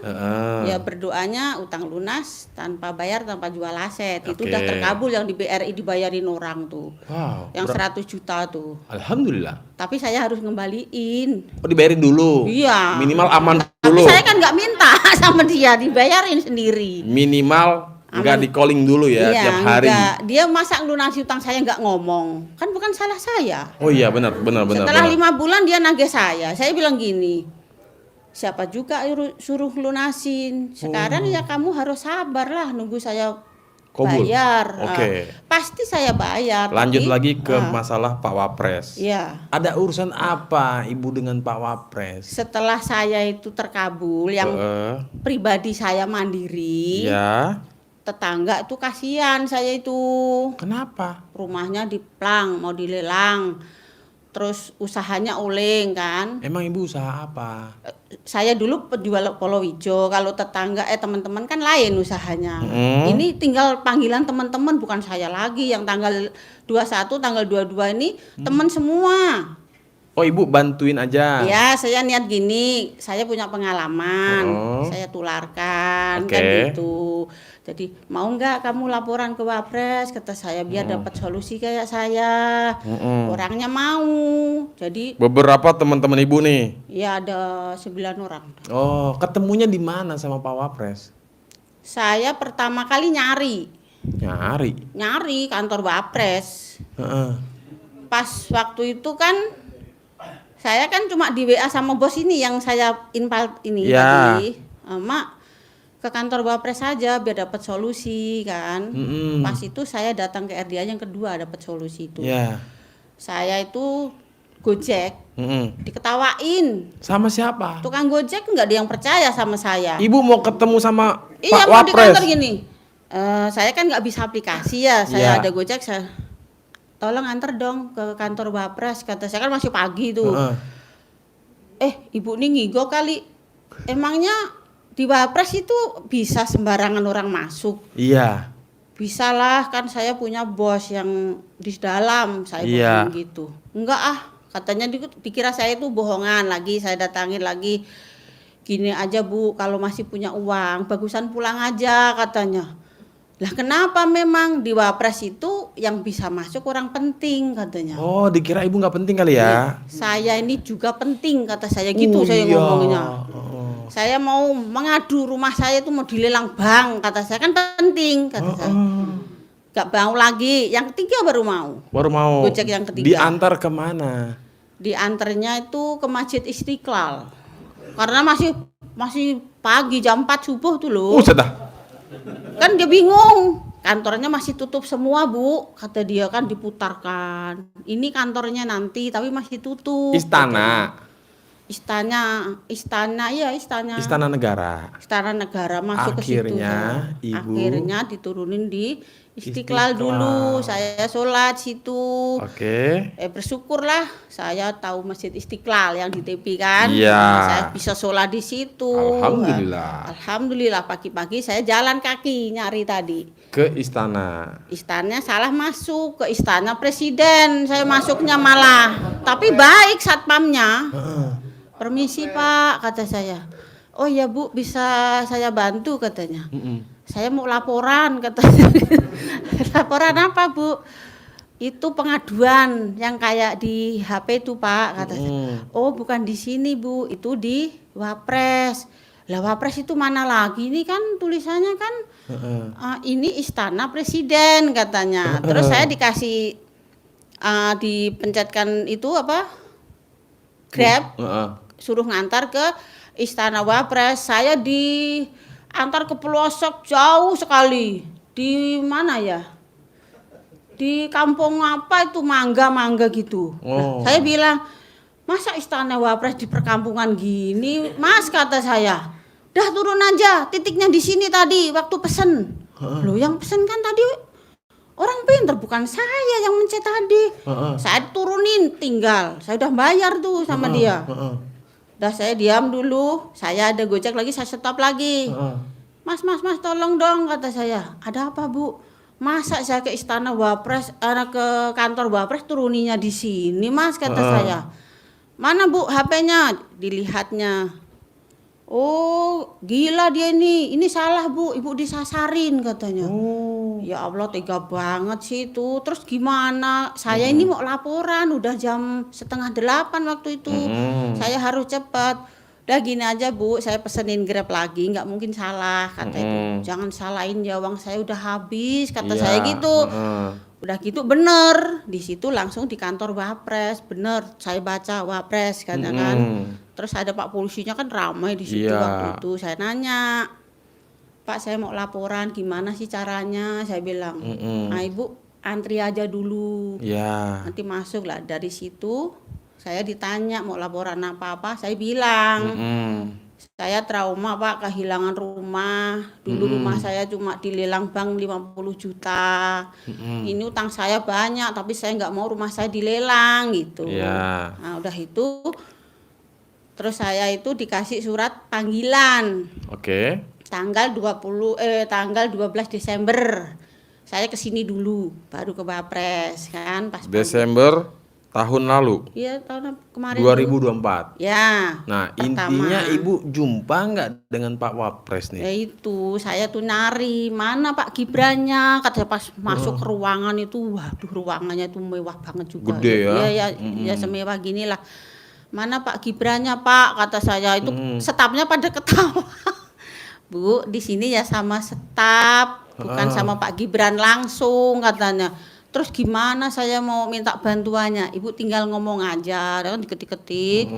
Ya berdoanya utang lunas tanpa bayar, tanpa jual aset. Itu udah terkabul yang di BRI dibayarin orang tuh. Wow. Yang 100 juta tuh. Alhamdulillah. Tapi saya harus ngembaliin. Oh, dibayarin dulu. Iya. Minimal aman Tapi dulu. saya kan nggak minta sama dia, dibayarin sendiri. Minimal Nggak di calling dulu ya Iya, tiap hari. enggak. Dia masa ngelunasi utang saya nggak ngomong, kan bukan salah saya. Oh iya benar. Setelah 5 bulan dia nagih saya bilang gini, siapa juga suruh lunasin. Sekarang ya kamu harus sabar lah nunggu saya Kobul. bayar. Oke. Pasti saya bayar. Lanjut tapi, lagi ke masalah Pak Wapres. Iya. Ada urusan apa Ibu dengan Pak Wapres? Setelah saya itu terkabul, yang pribadi saya mandiri, Ya. tetangga itu kasihan saya itu. Kenapa? Rumahnya diplang, mau dilelang. Terus usahanya oleng kan. Emang Ibu usaha apa? Saya dulu penjual Polowijo, kalau tetangga teman-teman kan lain usahanya. Ini tinggal panggilan teman-teman, bukan saya lagi. Yang tanggal 21, tanggal 22 ini teman semua. Oh Ibu bantuin aja. Ya, saya niat gini, saya punya pengalaman, saya tularkan kan gitu. Jadi mau nggak kamu laporan ke Wapres, kata saya, biar dapat solusi kayak saya. Orangnya mau. Jadi Beberapa teman-teman Ibu nih. ya ada 9 orang. Oh, ketemunya di mana sama Pak Wapres? Saya pertama kali nyari kantor Wapres. Pas waktu itu kan saya kan cuma di WA sama bos ini yang saya infal ini tadi. Mak ke kantor Wapres saja biar dapat solusi kan. Pas itu saya datang ke RDA yang kedua dapat solusi itu. Saya itu Gojek, diketawain. Sama siapa? Tukang Gojek nggak ada yang percaya sama saya. Ibu mau ketemu sama Iya, Pak mau di Wapres? kantor gini. Saya kan nggak bisa aplikasi ya. Saya ada Gojek, saya tolong antar dong ke kantor Wapres. Kata saya kan masih pagi tuh. Ibu ini ngigo kali. Emangnya di Wapres itu bisa sembarangan orang masuk? Iya. Bisa lah, kan saya punya bos yang di dalam. Saya bilang gitu. Enggak katanya dikira saya itu bohongan lagi. Saya datangin lagi. Gini aja Bu, kalau masih punya uang, bagusan pulang aja katanya. Lah kenapa memang di Wapres itu yang bisa masuk orang penting katanya. Oh, dikira Ibu nggak penting kali ya? Saya ini juga penting kata saya gitu saya ngomongnya. Saya mau mengadu rumah saya itu mau dilelang bank kata saya, kan penting kata saya. Gak mau lagi, yang ketiga baru mau. Gojek yang ketiga. Diantar kemana? Diantarnya itu ke Masjid Istiqlal. Karena masih pagi jam 4 subuh tuh loh. Kan dia bingung, kantornya masih tutup semua Bu, kata dia kan diputarkan. Ini kantornya nanti tapi masih tutup. Istana Negara. Istana Negara masuk ke situ. Akhirnya diturunin di Istiqlal dulu. Saya sholat situ. Bersyukurlah saya tahu Masjid Istiqlal yang di TV kan. Saya bisa sholat di situ. Alhamdulillah pagi-pagi saya jalan kaki nyari tadi. Ke istana. Istananya salah masuk ke Istana Presiden. Saya masuknya malah. Tapi baik satpamnya. Permisi Pak, kata saya. Oh ya Bu, bisa saya bantu katanya. Saya mau laporan katanya. Laporan apa Bu? Itu pengaduan yang kayak di HP itu Pak, kata saya. Oh bukan di sini Bu, itu di Wapres. Lah Wapres itu mana lagi? Ini kan tulisannya kan ini Istana Presiden katanya. Terus saya dikasih dipencetkan itu apa? Grab. Suruh ngantar ke Istana Wapres. Saya diantar ke pelosok jauh sekali. Di mana ya? Di kampung apa itu mangga gitu. Saya bilang, masa Istana Wapres di perkampungan gini? Mas kata saya, dah turun aja, titiknya di sini tadi waktu pesen. Loh yang pesen kan tadi orang pinter, bukan saya yang mencet tadi. Saya turunin tinggal, saya udah bayar tuh sama dia. Udah saya diam dulu, saya ada Gojek lagi, saya stop lagi. Mas tolong dong kata saya. Ada apa Bu? Masa saya ke Istana Wapres, ke kantor Wapres turuninya di sini Mas kata saya. Mana Bu HP-nya? Dilihatnya. Oh gila dia ini salah Bu, Ibu disasarin katanya. Ya Allah tega banget sih itu. Terus gimana? Saya ini mau laporan, udah jam 7:30 waktu itu. Saya harus cepat. Udah gini aja Bu, saya pesenin Grab lagi, nggak mungkin salah kata Ibu. Jangan salahin ya, uang saya udah habis kata saya Iya, gitu. Udah gitu bener, di situ langsung di kantor Wapres, bener. Saya baca Wapres kan, Terus ada Pak polisinya kan ramai di situ Iya. waktu itu. Saya nanya, Pak saya mau laporan, gimana sih caranya? Saya bilang, nah Ibu antri aja dulu. Iya. Nanti masuk lah dari situ. Saya ditanya mau laporan apa-apa, saya bilang saya trauma Pak, kehilangan rumah. Dulu rumah saya cuma dilelang bank 50 juta. Ini utang saya banyak, tapi saya nggak mau rumah saya dilelang gitu. Iya. Nah udah itu, terus saya itu dikasih surat panggilan Oke. tanggal 12 Desember. Saya kesini dulu, baru ke Wapres kan pas Desember tahun lalu. Iya tahun kemarin 2024. Ya. Nah, pertama. intinya Ibu jumpa nggak dengan Pak Wapres nih? Ya itu, saya tuh nyari mana Pak Gibrannya, katanya pas masuk ke ruangan itu, waduh ruangannya itu mewah banget juga. Gede ya? Ya semewah gini lah. Mana Pak Gibrannya Pak, kata saya itu stafnya pada ketawa. Bu, di sini ya sama staf, bukan sama Pak Gibran langsung katanya. Terus gimana saya mau minta bantuannya? Ibu tinggal ngomong aja, kan diketik-ketik.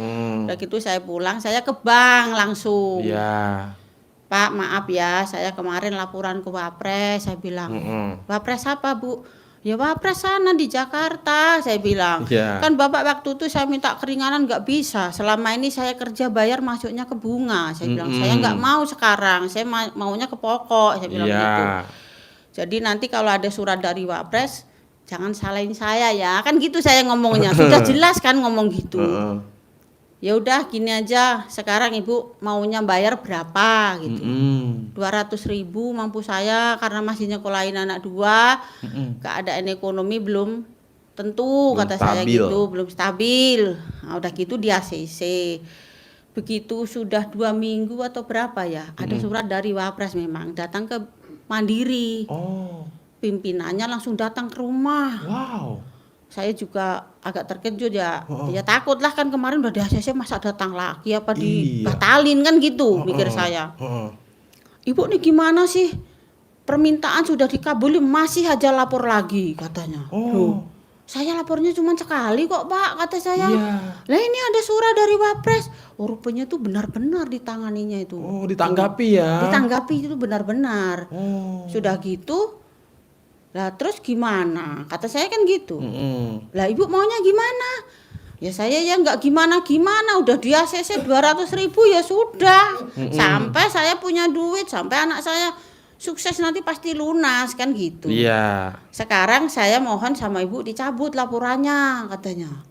Udah gitu saya pulang, saya ke bank langsung. Iya. Pak maaf ya, saya kemarin laporan ke Wapres, saya bilang. Wapres apa Bu? Ya Wapres sana di Jakarta, saya bilang. Iya. Kan Bapak waktu itu saya minta keringanan nggak bisa. Selama ini saya kerja bayar masuknya ke bunga, saya bilang. Saya nggak mau sekarang, saya maunya ke pokok, saya bilang gitu. Jadi nanti kalau ada surat dari Wapres, jangan salahin saya ya, kan gitu saya ngomongnya. Sudah jelas kan ngomong gitu. Ya udah gini aja, sekarang Ibu maunya bayar berapa gitu. 200.000 mampu saya karena masih nyekolahin anak 2. Keadaan ekonomi belum tentu, kata saya gitu, belum stabil. Nah, udah gitu di ACC. Begitu sudah 2 minggu atau berapa ya, ada surat dari Wapres memang datang ke Mandiri. Pimpinannya langsung datang ke rumah. Wow. Saya juga agak terkejut ya. Ya takut lah kan kemarin udah di ACC masa datang lagi apa dibatalin kan gitu mikir saya. Ibu nih gimana sih? Permintaan sudah dikabulin masih aja lapor lagi katanya. Loh, saya lapornya cuma sekali kok Pak kata saya. Lah ini ada surat dari Wapres. Oh rupanya tuh benar-benar ditanganinya itu. Oh ditanggapi ya? Ditanggapi itu benar-benar. Sudah gitu. Lah terus gimana? Kata saya kan gitu. Lah Ibu maunya gimana? Ya saya ya nggak gimana-gimana, udah di ACC 200.000 ya sudah. Sampai saya punya duit, sampai anak saya sukses nanti pasti lunas kan gitu. Iya. Sekarang saya mohon sama Ibu dicabut laporannya katanya.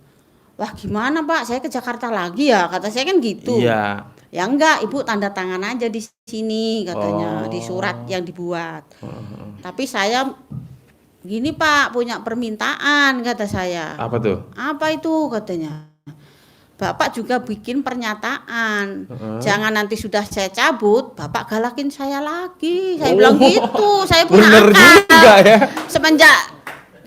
Wah gimana Pak? Saya ke Jakarta lagi ya, kata saya kan gitu. Iya. Ya enggak, Ibu tanda tangan aja di sini katanya, di surat yang dibuat. Tapi saya gini Pak, punya permintaan kata saya. Apa tuh? Apa itu katanya? Bapak juga bikin pernyataan. Jangan nanti sudah saya cabut, Bapak galakin saya lagi. Saya bilang gitu. Saya punya Bener akal. juga ya. Semenjak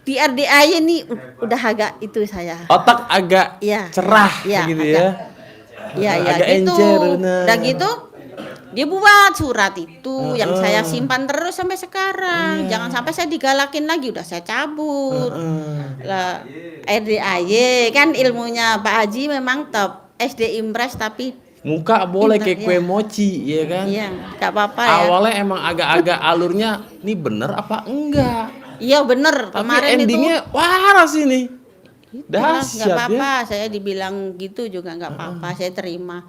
di RDAY ini udah agak itu saya. Otak agak cerah gitu ya. Iya, agak gitu. encer, bener. Udah gitu dia buat surat itu yang saya simpan terus sampai sekarang. Jangan sampai saya digalakin lagi, udah saya cabut. Lah RDAY kan ilmunya Pak Haji memang top. SD Impres tapi muka boleh kayak kue mochi ya kan? Iya, enggak apa-apa ya. Awalnya emang agak-agak alurnya nih bener apa enggak? Iya bener, Tapi kemarin endingnya itu waras ini. nggak Dahsyat apa-apa, ya. saya dibilang gitu juga nggak apa-apa, saya terima.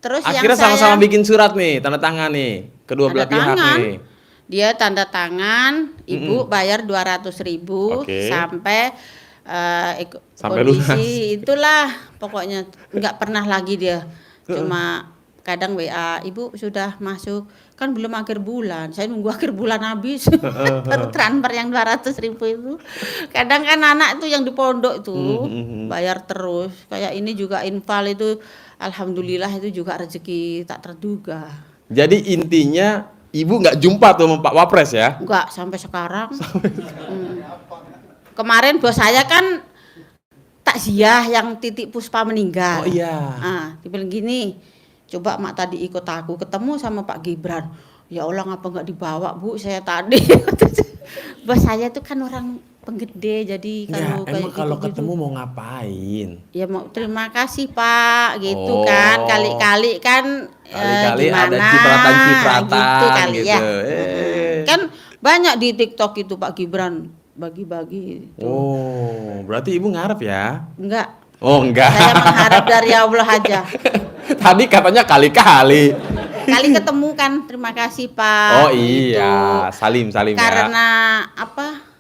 Terus Akhirnya yang sama-sama saya bikin surat nih, tanda tangan nih, kedua belah tanda pihak tangan. nih. Dia tanda tangan, Ibu bayar 200.000 Oke. sampai Sampai kondisi itulah pokoknya nggak pernah lagi dia. Cuma kadang WA, Ibu sudah masuk, kan belum akhir bulan. Saya nunggu akhir bulan habis. Baru transfer yang 200.000 itu. Kadang kan anak itu yang di pondok itu bayar terus. Kayak ini juga infal itu alhamdulillah itu juga rezeki tak terduga. Jadi intinya Ibu nggak jumpa tuh sama Pak Wapres ya? Enggak sampai sekarang. Kemarin bos saya kan takziah yang Titik Puspa meninggal. Oh iya. Dibilang gini, Coba mak tadi ikut aku ketemu sama Pak Gibran. Ya Allah ngapa nggak dibawa Bu saya tadi. Bos saya tuh kan orang penggede jadi kalau Enggak, emang kalau gitu-gitu. ketemu mau ngapain? Ya mau terima kasih Pak gitu Oh. kan kali-kali kan Kali-kali ada gimana cipratan-cipratan gitu kali gitu. ya. Kan banyak di TikTok itu Pak Gibran bagi-bagi itu. Oh, berarti ibu ngarep ya? Enggak, Oh enggak. saya mengharap dari Allah aja. Tadi katanya kali-kali. Kali ketemu kan terima kasih Pak. Oh iya, gitu. salim ya. Karena apa?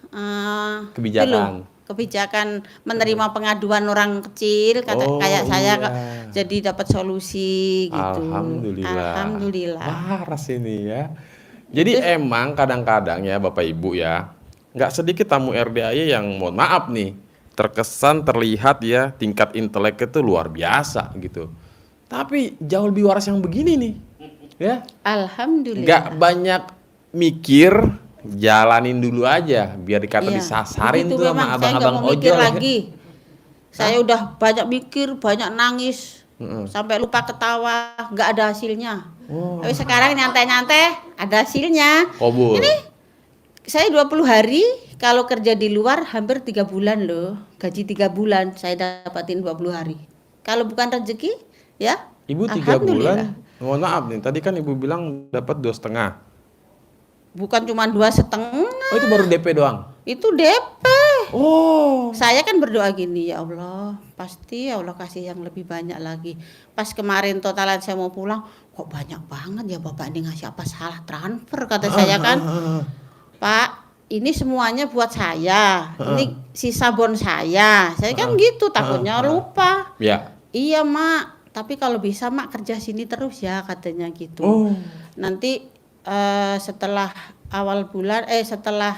Kebijakan. itu loh, kebijakan menerima pengaduan orang kecil Oh, kayak saya iya. jadi dapat solusi gitu. Alhamdulillah. Alhamdulillah. Waras ini ya. Jadi emang kadang-kadang ya Bapak Ibu ya, nggak sedikit tamu RDAY yang mohon maaf nih, terkesan terlihat ya tingkat intelek itu luar biasa gitu. Tapi jauh lebih waras yang begini nih, ya. Alhamdulillah. Nggak banyak mikir, jalanin dulu aja, biar dikata Iya, disasarin begitu tuh memang. sama Saya nggak abang-abang mau mikir ojol. lagi. Saya udah banyak mikir, banyak nangis, sampai lupa ketawa, nggak ada hasilnya. Oh. Tapi sekarang nyantai-nyantai, ada hasilnya. Kobul. Saya 20 hari, kalau kerja di luar hampir 3 bulan loh. Gaji 3 bulan saya dapatin 20 hari. Kalau bukan rezeki, ya. Ibu 3 alhamdulillah. bulan, mohon maaf nih, tadi kan ibu bilang dapat 2,5. Bukan cuma 2,5, Oh itu baru DP doang? itu DP. Oh. Saya kan berdoa gini, ya Allah, pasti ya Allah kasih yang lebih banyak lagi. Pas kemarin totalan saya mau pulang, kok banyak banget ya Bapak ini ngasih apa salah transfer kata saya kan. Pak, ini semuanya buat saya. Ini sisa bon saya. Saya kan gitu takutnya lupa. Ya. Iya, Mak. Tapi kalau bisa Mak kerja sini terus ya katanya gitu. Oh. Nanti setelah awal bulan setelah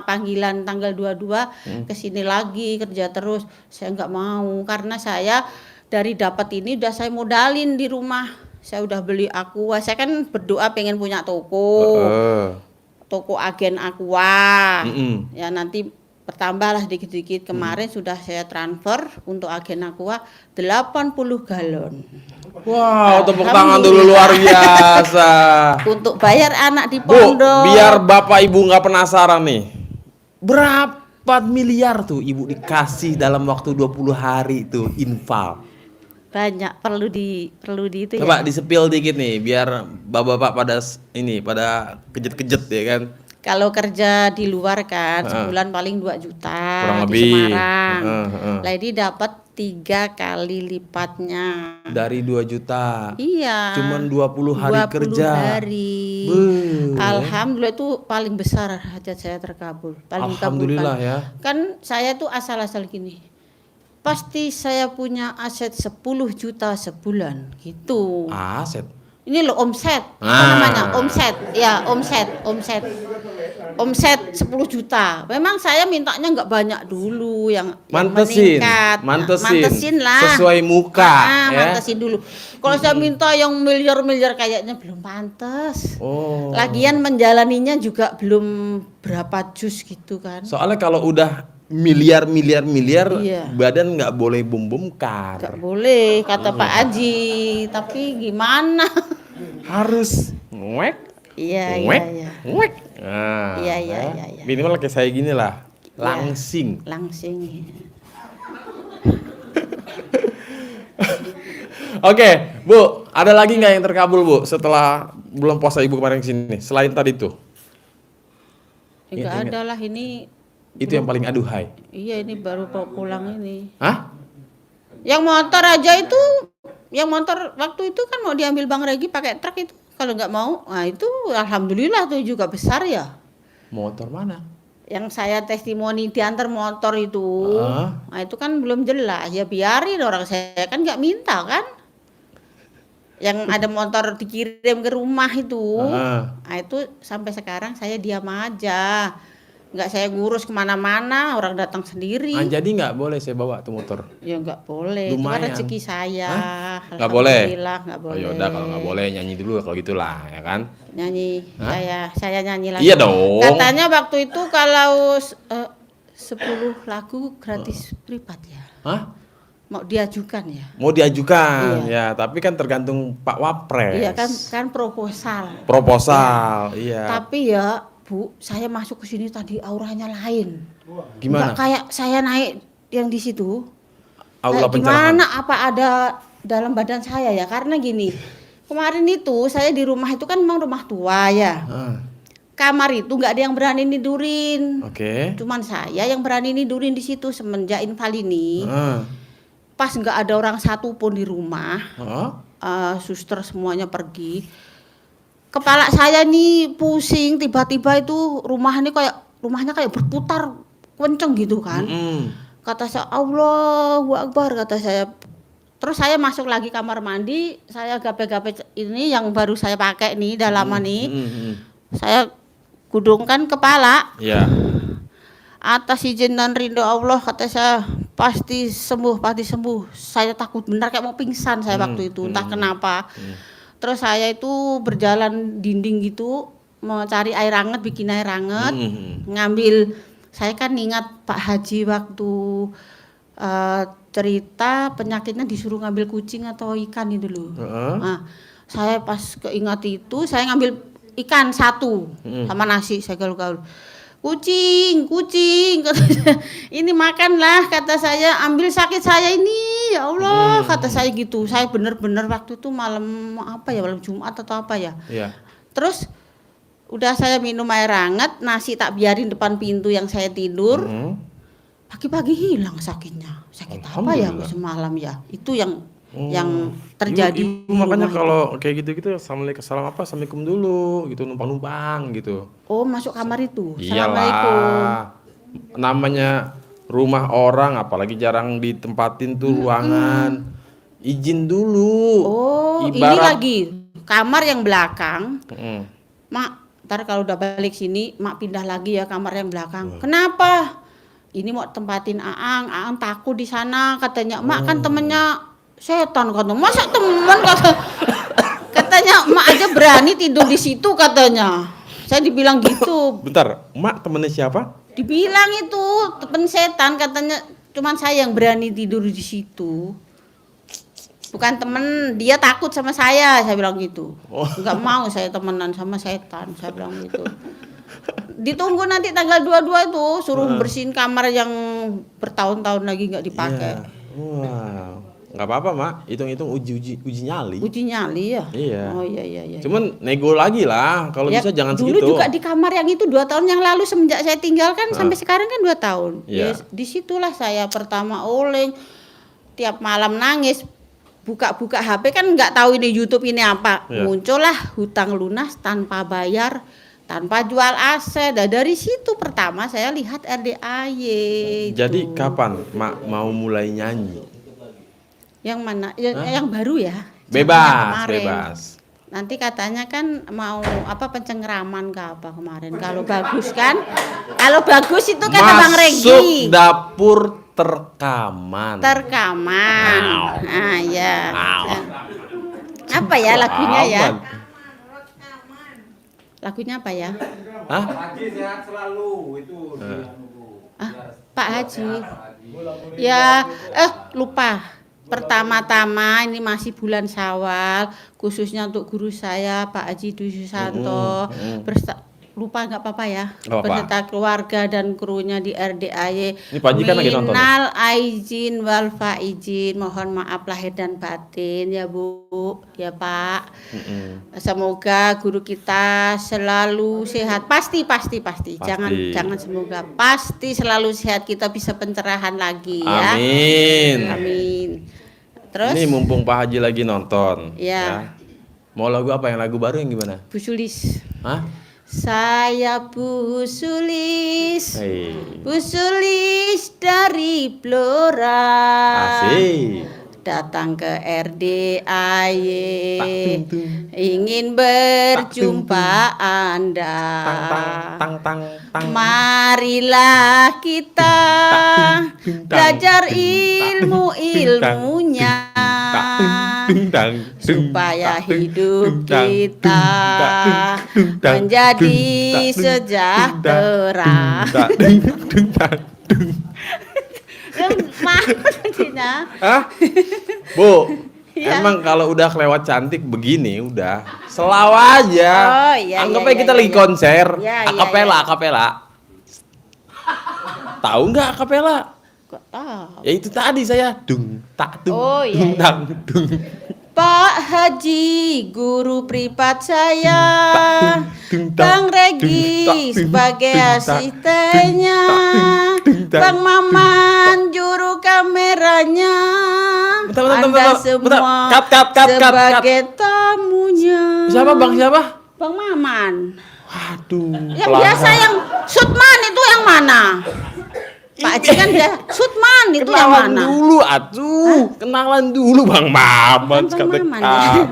panggilan tanggal 22 ke sini lagi kerja terus. Saya nggak mau karena saya dari dapat ini udah saya modalin di rumah. Saya udah beli Aqua. Saya kan berdoa pengen punya toko. Toko agen Aqua. Ya nanti bertambahlah dikit-dikit. Kemarin sudah saya transfer untuk agen Aqua 80 galon. Wow, tepuk tangan dulu luar biasa. Untuk bayar anak di Bu, pondok. biar Bapak Ibu nggak penasaran nih. Berapa miliar tuh Ibu dikasih dalam waktu 20 hari itu infal? Banyak perlu di itu Coba ya. disepil dikit nih biar Bapak-bapak pada kejet-kejet ya kan. Kalau kerja di luar kan sebulan paling 2 juta Kurang di lebih. Semarang. Lah ini dapat 3 kali lipatnya. Dari 2 juta. Iya. Cuman 20 hari 20 kerja. hari. Beuh. Alhamdulillah itu paling besar hajat saya terkabul. Paling Alhamdulillah dikabulkan. ya. Kan saya tuh asal-asal gini. Pasti saya punya aset 10 juta sebulan gitu. Aset. Ini loh omset. Apa Ah. namanya? Omset. Ya, omset. Omset 10 juta. Memang saya mintanya nggak banyak dulu yang Mantesin, meningkat. mantesin. Lah. Sesuai muka, ya. Mantesin dulu. Kalau saya minta yang miliar-miliar kayaknya belum pantas. Oh. Lagian menjalaninya juga belum berapa jus gitu kan. Soalnya kalau udah miliar, Iya. badan nggak boleh bom-bomkar. Nggak boleh kata Pak Haji. Tapi gimana? Harus ngwek, Iya, ngwek, iya. ngwek. Nah, Iya. minimal kayak saya gini lah, langsing. Langsing. Oke, Bu, ada lagi nggak yang terkabul, Bu, setelah bulan puasa Ibu kemarin kesini? Selain tadi tuh, Enggak ada lah ini. itu yang paling aduhai. Iya ini baru pulang ini. Hah? Yang motor aja itu, yang motor waktu itu kan mau diambil Bang Regi pakai truk itu. Kalau nggak mau, nah itu alhamdulillah tuh juga besar ya. Motor mana? Yang saya testimoni diantar motor itu, Ah. nah itu kan belum jelas. Ya biarin orang saya kan nggak minta kan. Yang ada motor dikirim ke rumah itu, nah itu sampai sekarang saya diam aja. Nggak saya ngurus kemana-mana, orang datang sendiri. Jadi nggak boleh saya bawa tuh motor. Ya nggak boleh, itu kan Lumayan. rezeki saya. Nggak boleh? Alhamdulillah, nggak boleh. Oh yaudah kalau nggak boleh nyanyi dulu kalau gitulah ya kan. Nyanyi, saya nyanyi lagi. Iya dong. Katanya waktu itu kalau 10 lagu gratis privat ya. Hah? mau diajukan ya. Mau diajukan Iya. ya, tapi kan tergantung Pak Wapres. Iya kan proposal. Proposal, iya. Tapi ya Bu, saya masuk ke sini tadi auranya lain. Gimana? Nggak kayak saya naik yang di situ. Aula Kayak pencerahan. gimana apa ada dalam badan saya ya? Karena gini, kemarin itu saya di rumah itu kan memang rumah tua ya. Ah, Kamar itu nggak ada yang berani nidurin. Oke. Cuman saya yang berani nidurin di situ semenjak infal ini. Ah, Pas nggak ada orang satu pun di rumah, ah, suster semuanya pergi. Kepala saya nih pusing, tiba-tiba itu rumahnya kayak berputar kenceng gitu kan. mm-mm. Kata saya Allahu Akbar, kata saya. Terus saya masuk lagi kamar mandi, saya gape-gape ini yang baru saya pakai nih dalaman nih. Mm-mm. Saya gudungkan kepala, Ya. atas izin dan ridho Allah, kata saya pasti sembuh. Saya takut benar kayak mau pingsan saya waktu itu, entah kenapa. Terus saya itu berjalan dinding gitu, mau cari air hangat, bikin air hangat, ngambil. Saya kan ingat Pak Haji waktu cerita penyakitnya disuruh ngambil kucing atau ikan itu loh. Heeh. Nah, saya pas keingat itu, saya ngambil ikan satu sama nasi, saya gaul-gaul. Kucing, katanya, ini makanlah, kata saya, ambil sakit saya ini, ya Allah, kata saya gitu. Saya bener-bener waktu itu malam Jumat atau apa ya. Iya. Terus udah saya minum air hangat, nasi tak biarin depan pintu yang saya tidur. Pagi-pagi hilang sakitnya. Sakit apa ya Alhamdulillah. semalam ya? Itu yang terjadi. Ibu makanya kalau kayak gitu-gitu assalamualaikum dulu gitu, numpang-numpang gitu. Oh, masuk kamar itu. Iyalah. Assalamualaikum. Namanya rumah orang apalagi jarang ditempatin tuh ruangan. Izin dulu. Oh, ini lagi kamar yang belakang. Mak, ntar kalau udah balik sini, Mak pindah lagi ya kamar yang belakang. Kenapa? Ini mau tempatin Aang takut di sana, katanya. Mak kan temennya setan, kata. Masa teman, katanya Mak aja berani tidur di situ, katanya. Saya dibilang gitu. Bentar, Mak temennya siapa? Dibilang itu temen setan, katanya. Cuman saya yang berani tidur di situ. Bukan temen, dia takut sama saya bilang gitu. Enggak mau saya temenan sama setan, saya bilang gitu. Ditunggu nanti tanggal 22 itu, suruh bersihin kamar yang bertahun-tahun lagi nggak dipakai. Iya. Wow. Nggak apa-apa, Mak. Hitung-hitung uji nyali. Uji nyali ya? Iya. Oh iya. Cuman nego lagi lah, kalau Ya, bisa jangan dulu segitu. juga di kamar yang itu 2 tahun yang lalu semenjak saya tinggalkan sampai sekarang kan 2 tahun. Iya. Ya, disitulah saya pertama oleng, tiap malam nangis. Buka-buka HP kan nggak tahu ini YouTube ini apa. Iya. Muncullah hutang lunas tanpa bayar, tanpa jual aset. Dan dari situ pertama saya lihat RDAY. Jadi itu. kapan Mak mau mulai nyanyi? Yang mana? Yang baru ya? Jangan yang Bebas, kemarin. bebas. Nanti katanya kan mau pencengeraman ke apa kemarin. Kalau bagus kan? Kalau bagus itu kata Bang Regi. Masuk dapur terekaman. Terekaman. Ah ya. Apa ya lagunya ya? Aman. Lagunya apa ya? Hah? Haji sehat selalu itu. Pak Haji. Ya, lupa. Pertama-tama ini masih bulan Syawal, khususnya untuk guru saya Pak Haji Dwi Susanto. Lupa nggak apa-apa ya. Nggak apa-apa. Beserta keluarga dan krunya di RDAY. Ini Pak Haji kan lagi nonton. Minal aizin wal faizin, mohon maaf lahir dan batin ya Bu, ya Pak. Semoga guru kita selalu sehat. Pasti. Jangan semoga. Pasti selalu sehat, kita bisa pencerahan lagi ya. Amin. Terus Ini mumpung Pak Haji lagi nonton. Ya. Mau lagu apa? Yang lagu baru yang gimana? Bu Sulis. Hah? Saya Bu Sulis. Hei. Bu Sulis dari Blora. Asik. Datang ke RDAY. Tak, tung, tung. Ingin berjumpa Anda. Tang. Marilah kita belajar ilmu-ilmunya supaya hidup kita menjadi sejahtera. Cina. Hah? Bu, Iya. emang kalau udah kelewat cantik begini udah selaw aja. Oh, iya, Anggap iya, aja kita iya, lagi iya. konser, Iya, iya, akapela, iya. akapela. Tahu nggak akapela? Kok tahu? Ya itu tadi saya dung tak dung Oh, iya, dung iya. dang dung. Pak Haji, guru privat saya, Dung, dung, Bang dung, Regi dung, sebagai dung, asistennya, dung, dung, Bang Maman juru kameranya, Bentar, bentar, Anda bentar, bentar. semua Cut. sebagai tamunya. Siapa bang siapa? Bang Maman. Waduh. Yang biasa yang Sutman itu yang mana? Pak Haji kan dia Sutman itu yang Kenalan mana? dulu atuh, kenalan dulu Bang Maman. Bang Maman ya.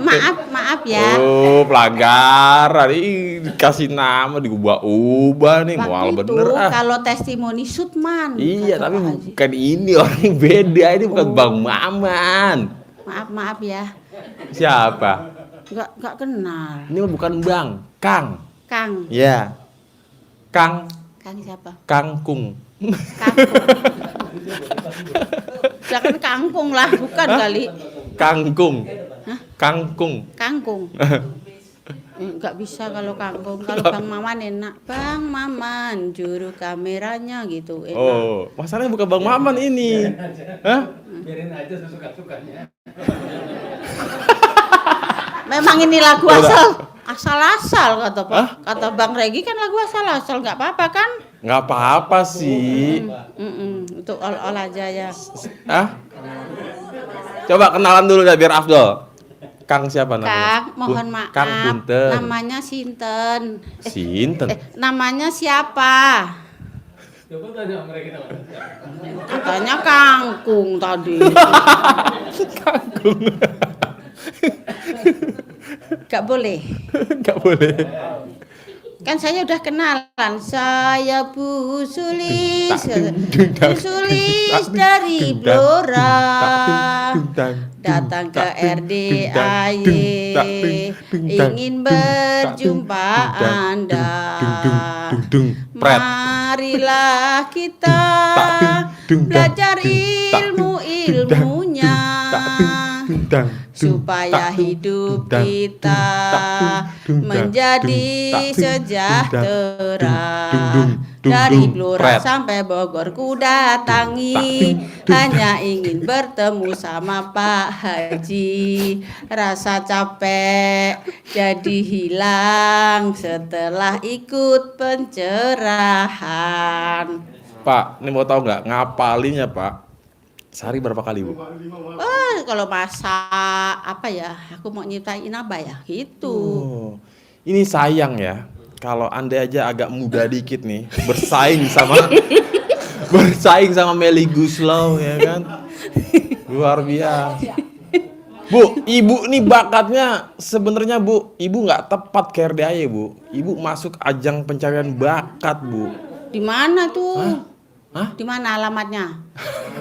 Maaf ya. Oh, pelanggaran. Ih, dikasih nama diubah-ubah nih, mual Waktu itu bener ah. kalau testimoni Sutman. Iya, kata tapi Pak Haji. bukan ini orang yang beda. Ini bukan Oh. Bang Maman. Maaf ya. Siapa? Enggak kenal. Ini bukan Bang, Kang. Kang. Ya. Kang Siapa? Kangkung. Kangkung. Jangan kangkung lah, bukan kali. Kangkung. Hah? Kangkung. Kangkung. Enggak bisa kalau kangkung. Kalau Bang Maman enak. Bang Maman juru kameranya gitu. Enak. Oh, masalahnya bukan Bang Maman ini. Hah? Biarin aja sesuka-sukanya. Memang ini lagu asal-asal Hah? kata Bang Regi kan lagu asal-asal nggak apa-apa kan? Nggak apa-apa sih. Untuk all aja ya. Hah? Coba kenalan dulu dah biar afdol. Kang siapa namanya? Kang, mohon maaf. Kang Punten. Namanya Sinten. Sinten. Namanya siapa? Coba tanya mereka. Katanya Kangkung tadi. Kangkung. Gak boleh. Nggak boleh. Kan saya udah kenalan. Saya Bu Sulis. Bu Sulis dari Blora. Datang ke RDAY. Ingin berjumpa Anda. Marilah kita belajar ilmu-ilmunya. Supaya hidup kita menjadi sejahtera. Dari Blora sampai Bogor ku datangi, hanya ingin bertemu sama Pak Haji. Rasa capek jadi hilang setelah ikut pencerahan. Pak, ini mau tahu nggak ngapalinnya Pak? Sehari berapa kali Bu? Kalau masak apa ya? Aku mau nyiptain apa ya? Gitu. Oh, ini sayang ya. Kalau Anda aja agak muda dikit nih, bersaing sama Melly Guslow ya kan. Luar biasa. Bu, ibu nih bakatnya sebenarnya Bu, ibu nggak tepat ke RDAY Bu. Ibu masuk ajang pencarian bakat Bu. Di mana tuh? Hah? Di mana alamatnya?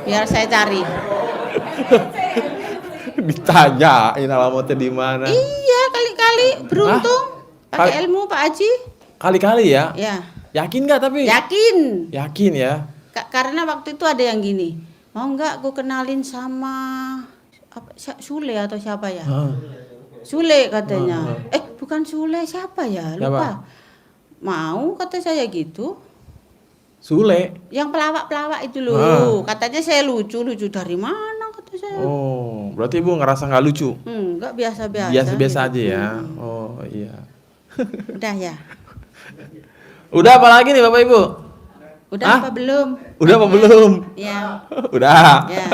Biar saya cari. Ditanyain alamatnya di mana? Iya, kali-kali beruntung pakai Kali- ilmu Pak Haji. Kali-kali ya? Ya, Yakin nggak tapi? yakin. Yakin ya? Karena waktu itu ada yang gini. Mau nggak aku kenalin sama Sule atau siapa ya? Sule katanya. Bukan Sule, siapa ya? Lupa. Mau kata saya gitu. Sule. Yang pelawak-pelawak itu loh. Katanya saya lucu dari mana kata saya. Oh, berarti ibu ngerasa nggak lucu? Enggak, biasa-biasa. Biasa-biasa gitu. aja ya. Oh iya. Udah ya. Udah apa lagi nih Bapak Ibu? Udah Hah? apa belum? Udah apa belum? Ya. Udah. Ya.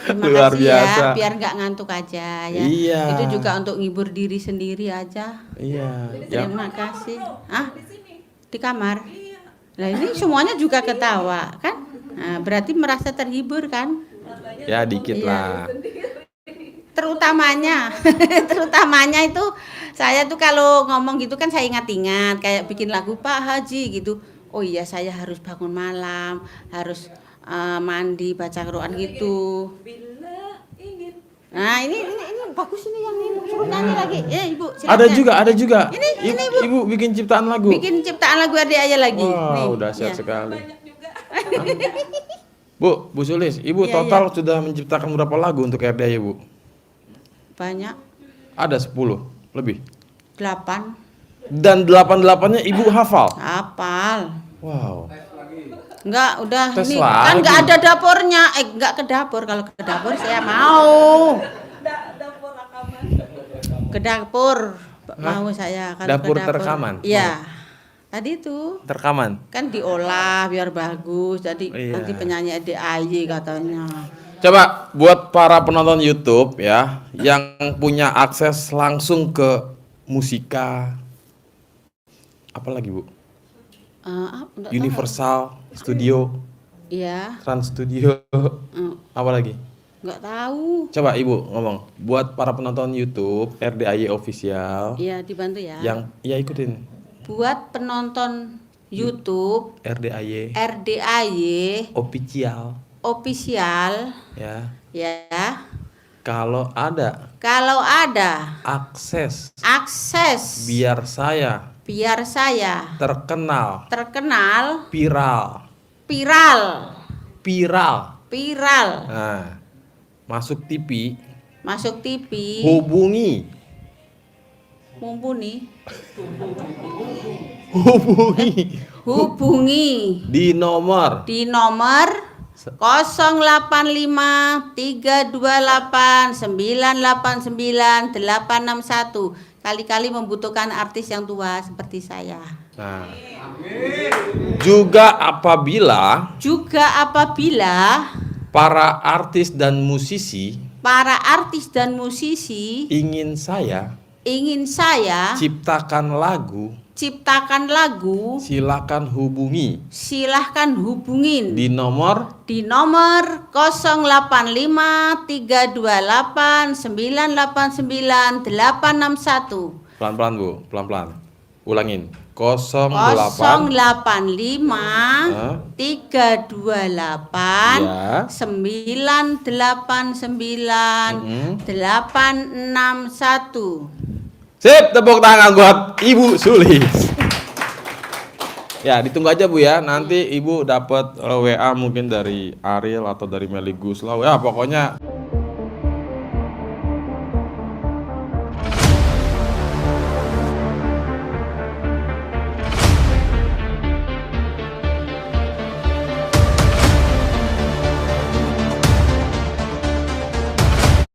Terima Luar kasih biasa. ya, biar nggak ngantuk aja ya. Iya. Itu juga untuk ngibur diri sendiri aja. Iya. Ya. Terima kasih. Di kamar. Nah ini semuanya juga ketawa kan? Nah, berarti merasa terhibur kan? Ya dikit Iya. lah. Terutamanya itu saya tuh kalau ngomong gitu kan saya ingat-ingat kayak bikin lagu Pak Haji gitu. Oh iya saya harus bangun malam, harus mandi baca Quran gitu. Nah ini bagus ini yang ini suruh nyanyi lagi. Ibu silakan. Ada juga. Ini, Bu. Ibu bikin ciptaan lagu. Bikin ciptaan lagu RDAY lagi. Wah, Nih, udah dahsyat ya. sekali. Bu Sulis, Ibu Iya, total sudah menciptakan berapa lagu untuk RDAY, Bu? Banyak. Ada 10 lebih. 8. Dan 8-8-nya Ibu hafal. Hafal. Wow. Enggak, udah Tes ini lagi. kan enggak ada dapurnya. Enggak ke dapur. Kalau ke dapur saya mau. Ke dapur mau saya kalau Dapur ke dapur. terekaman? Iya. Tadi itu Terkaman. kan diolah biar bagus. Jadi Iya. nanti penyanyi DIY katanya. Coba buat para penonton YouTube ya yang punya akses langsung ke Musika, apa lagi Bu? Enggak tahu. Universal Studio, Iya. Trans Studio, apa lagi? Enggak tahu. Coba Ibu ngomong buat para penonton YouTube RDAY Official Iya, dibantu ya. yang ya ikutin Buat penonton YouTube RDAY RDAY Official official ya. ya. Kalau ada akses akses biar saya terkenal viral. viral Nah, masuk TV, masuk TV hubungi mumpuni hubungi di nomor 085-328-989-861 kali-kali membutuhkan artis yang tua seperti saya. Nah, juga apabila para artis dan musisi ingin saya ciptakan lagu, silakan hubungin di nomor 085-328-989-861. pelan-pelan Bu, pelan-pelan. Ulangin. 085-328 Ya. 989-861. Sip, tepuk tangan buat Ibu Sulis. Ya, ditunggu aja Bu ya. Nanti Ibu dapat WA mungkin dari Ariel atau dari Meli Guslau. Ya, pokoknya